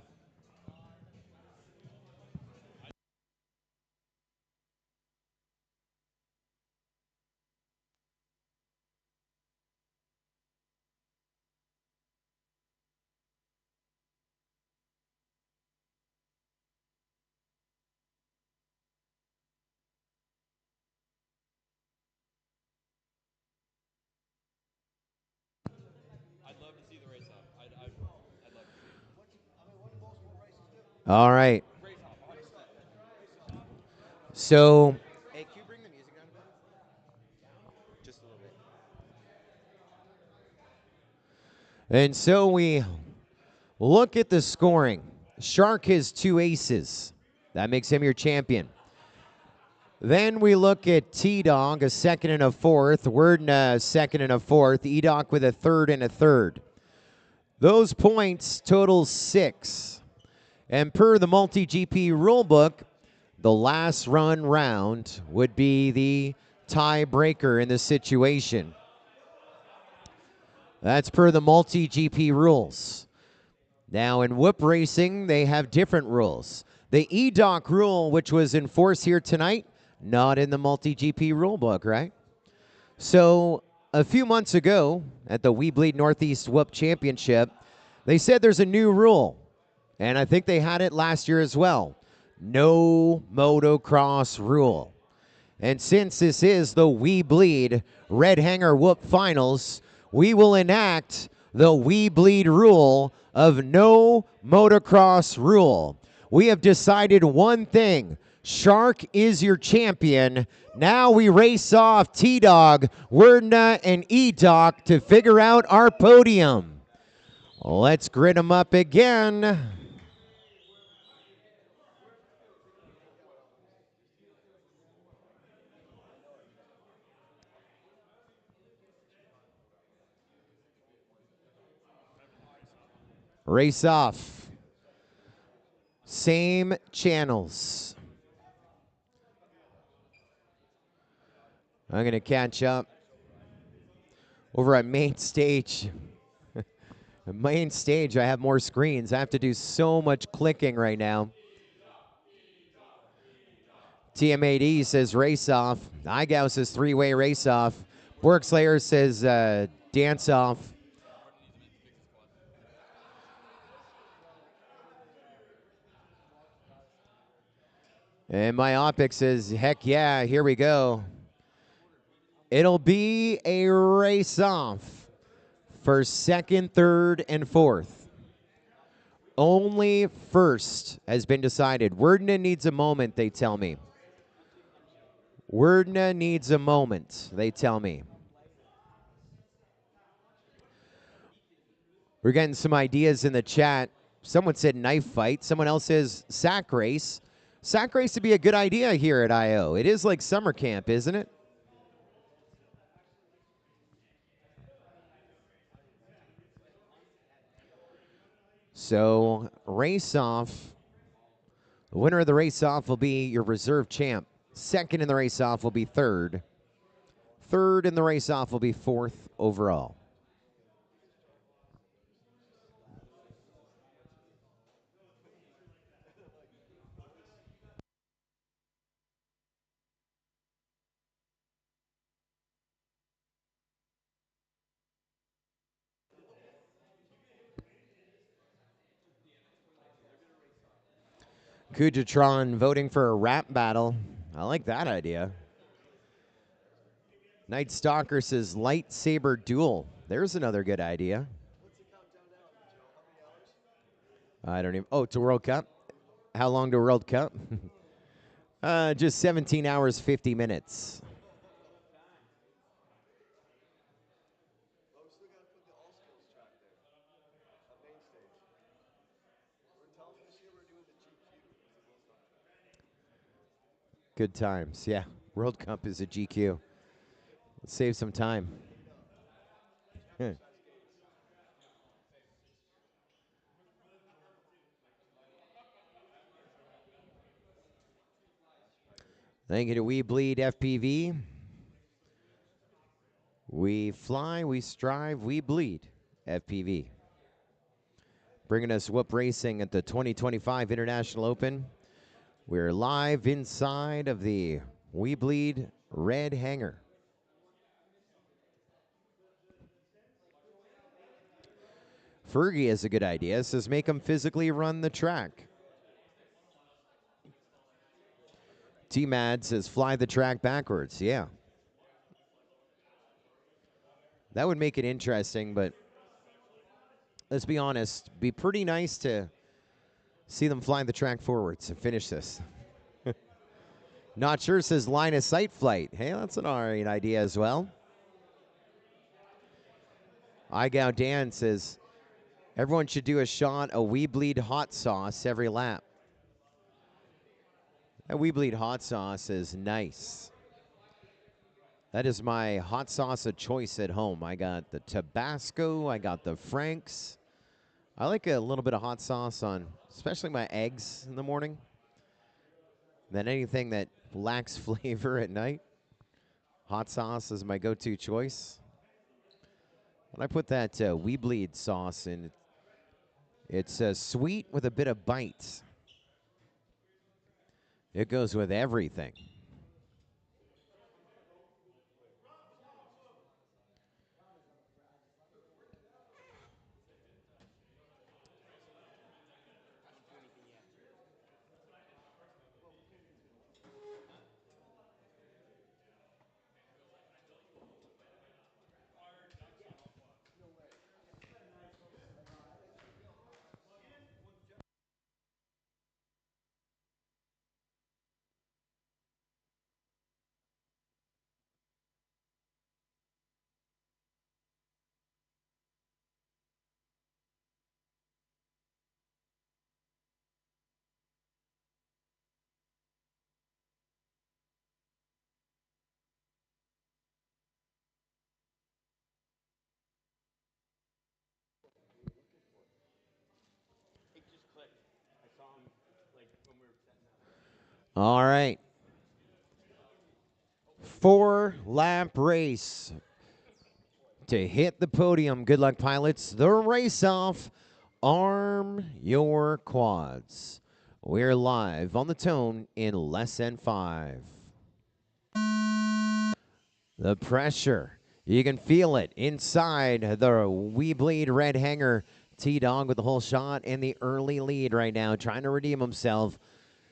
All right. So, Hey, can you bring the music down a bit? Just a little bit. and so we look at the scoring. Shark has 2 aces. That makes him your champion. Then we look at T-Dog, a second and a fourth. Worden, a second and a fourth. E-Doc with a third and a third. Those points total 6. And per the MultiGP rulebook, the last run round would be the tiebreaker in this situation. That's per the MultiGP rules. Now, in whoop racing, they have different rules. The E-Doc rule, which was in force here tonight, not in the MultiGP rulebook, right? So, a few months ago at the We Bleed Northeast Whoop Championship, they said there's a new rule. And I think they had it last year as well. No motocross rule. And since this is the We Bleed Red Hangar Whoop Finals, we will enact the We Bleed rule of no motocross rule. We have decided one thing. Shark is your champion. Now we race off T-Dog, Werdna, and E-Doc to figure out our podium. Let's grid them up again. Race off. Same channels. I'm going to catch up over at main stage. Main stage, I have more screens. I have to do so much clicking right now. TM8E says race off. iGau says 3-way race off. Borkslayer says dance off. And my Optic says, heck yeah, here we go. It'll be a race off for second, third, and fourth. Only first has been decided. Werdna needs a moment, they tell me. Werdna needs a moment, they tell me. We're getting some ideas in the chat. Someone said knife fight. Someone else says sack race. Sack race would be a good idea here at I.O. It is like summer camp, isn't it? So, race off. The winner of the race off will be your reserve champ. Second in the race off will be third. Third in the race off will be fourth overall. Kujatron voting for a rap battle. I like that idea. Night Stalker says lightsaber duel. There's another good idea. I don't even. Oh, to World Cup. How long to World Cup? Just 17 hours, 50 minutes. Good times. Yeah. World Cup is a GQ. Let's save some time. Thank you to We Bleed FPV. We fly, we strive, we bleed FPV. Bringing us Whoop Racing at the 2025 International Open. We're live inside of the We Bleed Red Hangar. Fergie has a good idea. Says make them physically run the track. T-Mad says fly the track backwards. Yeah. That would make it interesting, but let's be honest, be pretty nice to see them fly the track forwards and finish this. Not sure says line of sight flight. Hey, that's an alright idea as well. Igow Dan says everyone should do a shot of We Bleed hot sauce every lap. That We Bleed hot sauce is nice. That is my hot sauce of choice at home. I got the Tabasco, I got the Frank's. I like a little bit of hot sauce on, especially my eggs in the morning. Then anything that lacks flavor at night, hot sauce is my go-to choice. And I put that We Bleed sauce in. It's sweet with a bit of bite. It goes with everything. All right. 4-lap race to hit the podium. Good luck, pilots. The race off. Arm your quads. We're live on the tone in less than 5. The pressure. You can feel it inside the We Bleed Red Hangar. T-Dog with the whole shot and the early lead right now, trying to redeem himself.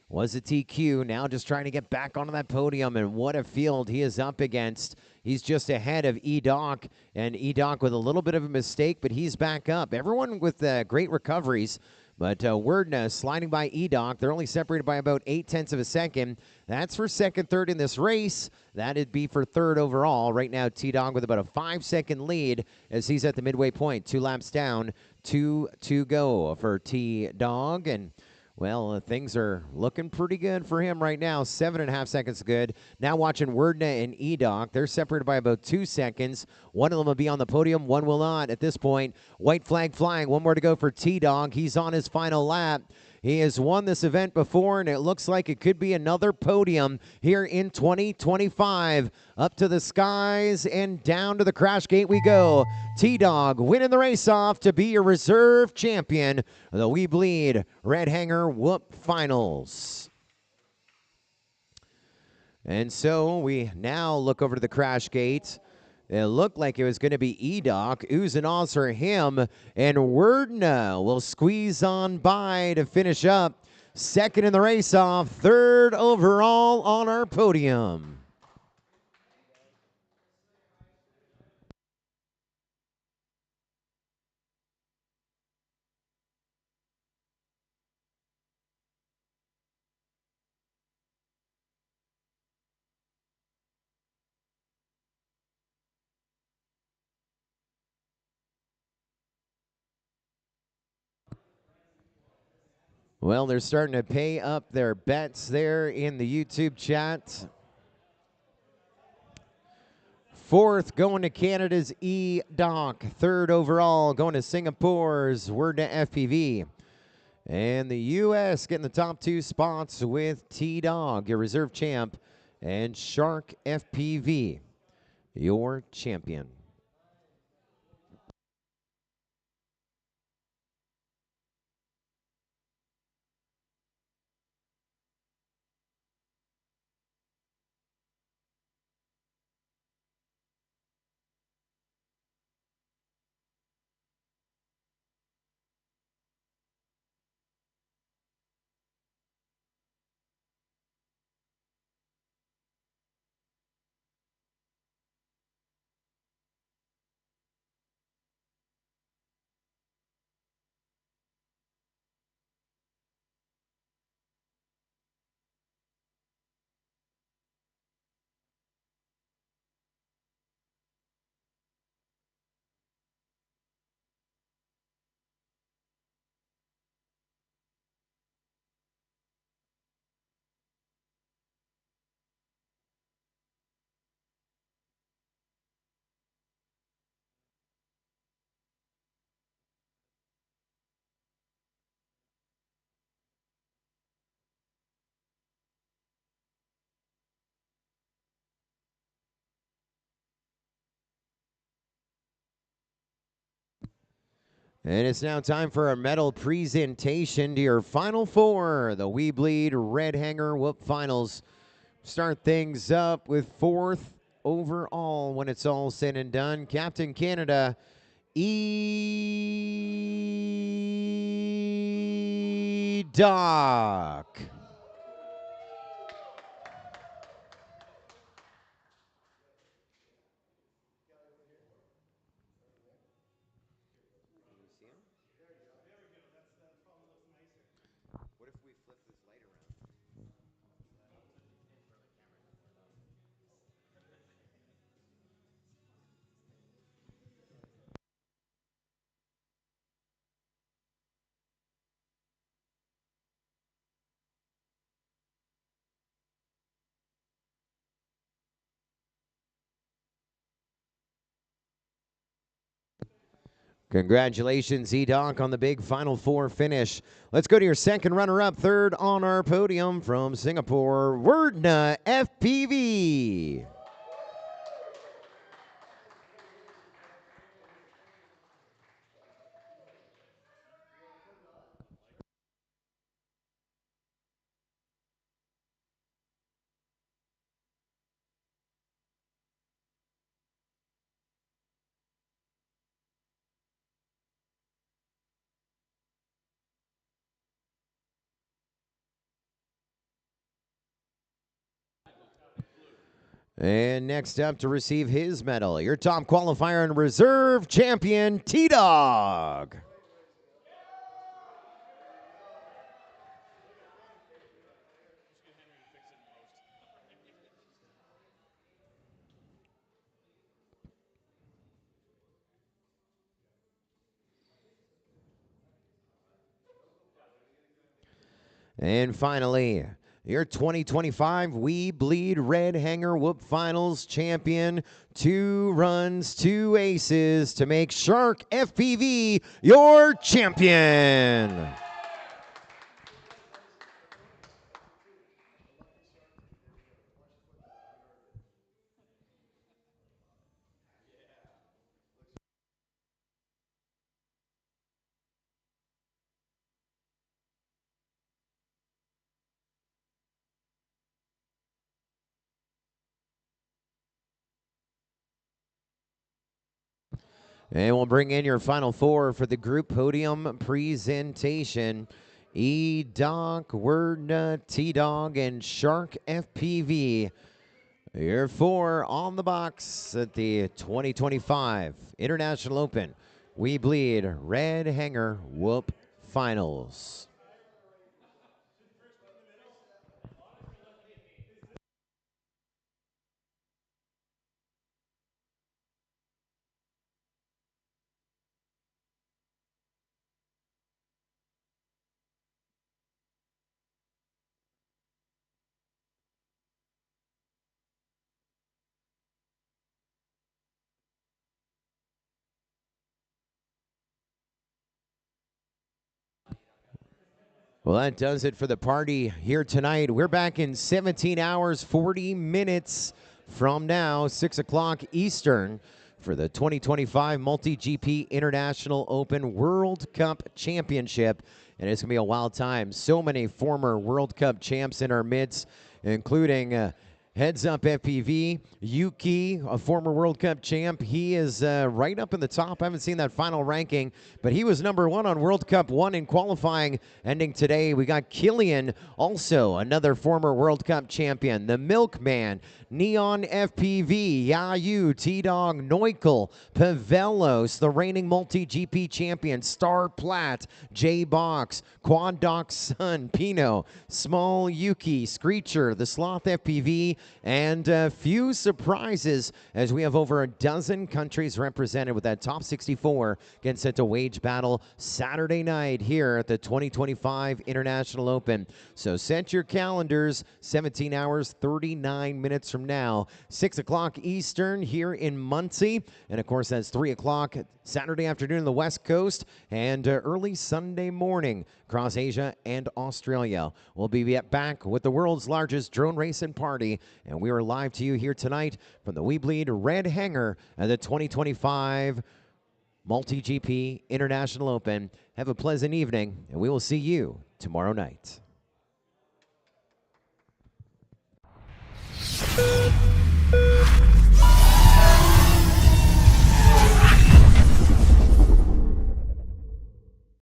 Was a TQ, now just trying to get back onto that podium, and what a field he is up against. He's just ahead of E-Doc, and E-Doc with a little bit of a mistake, but he's back up. Everyone with great recoveries, but Werdna sliding by E-Doc. They're only separated by about 0.8 of a second. That's for second, third in this race. That'd be for third overall. Right now, T-Dog with about a 5-second lead as he's at the midway point. 2 laps down, 2 to go for T-Dog, and well, things are looking pretty good for him right now. 7.5 seconds good. Now watching Werdna and E-Doc. They're separated by about 2 seconds. One of them will be on the podium. One will not at this point. White flag flying. One more to go for T-Dog. He's on his final lap. He has won this event before, and it looks like it could be another podium here in 2025. Up to the skies and down to the crash gate we go. T-Dog winning the race off to be your reserve champion of the We Bleed Red Hangar Whoop Finals. And so we now look over to the crash gate. It looked like it was going to be E-Doc. Oohs and ahs for him. And Werdna will squeeze on by to finish up. Second in the race off. Third overall on our podium. Well, they're starting to pay up their bets there in the YouTube chat. Fourth going to Canada's E-Doc. Third overall going to Singapore's Werdna FPV. And the U.S. getting the top 2 spots with T-Dog, your reserve champ, and Shark FPV, your champion. And it's now time for our medal presentation to your final four, the We Bleed Red Hanger Whoop Finals. Start things up with fourth overall when it's all said and done. Captain Canada, E-Doc. What if we flip this light around? Congratulations, E-Doc, on the big Final Four finish. Let's go to your second runner-up, third on our podium from Singapore, Wordna FPV. And next up to receive his medal, your top qualifier and reserve champion, T-Dog. And finally, your 2025 We Bleed Red Hanger Whoop Finals champion, 2 runs, 2 aces to make Shark FPV your champion. And we'll bring in your final four for the group podium presentation. E-Doc, Wordna, T-Dog, and Shark FPV. Your 4 on the box at the 2025 International Open We Bleed Red Hanger Whoop Finals. Well, that does it for the party here tonight. We're back in 17 hours, 40 minutes from now, 6 o'clock Eastern, for the 2025 MultiGP International Open World Cup Championship. And it's going to be a wild time. So many former World Cup champs in our midst, including Heads Up FPV, Yuki, a former World Cup champ. He is right up in the top. I haven't seen that final ranking, but he was #1 on World Cup 1 in qualifying ending today. We got Killian, also another former World Cup champion. The Milkman, Neon FPV, Yayu, T-Dog, Neukel, Pavelos, the reigning MultiGP champion, Star Plat, J-Box, Quad Doc Sun, Pino, Small Yuki, Screecher, the Sloth FPV, and a few surprises as we have over a dozen countries represented with that top 64 getting set to wage battle Saturday night here at the 2025 International Open. So set your calendars, 17 hours, 39 minutes from now, 6 o'clock Eastern here in Muncie. And of course, that's 3 o'clock Saturday afternoon on the West Coast and early Sunday morning across Asia and Australia. We'll be back with the world's largest drone racing party, and we are live to you here tonight from the We Bleed Red Hangar at the 2025 MultiGP International Open. Have a pleasant evening, and we will see you tomorrow night.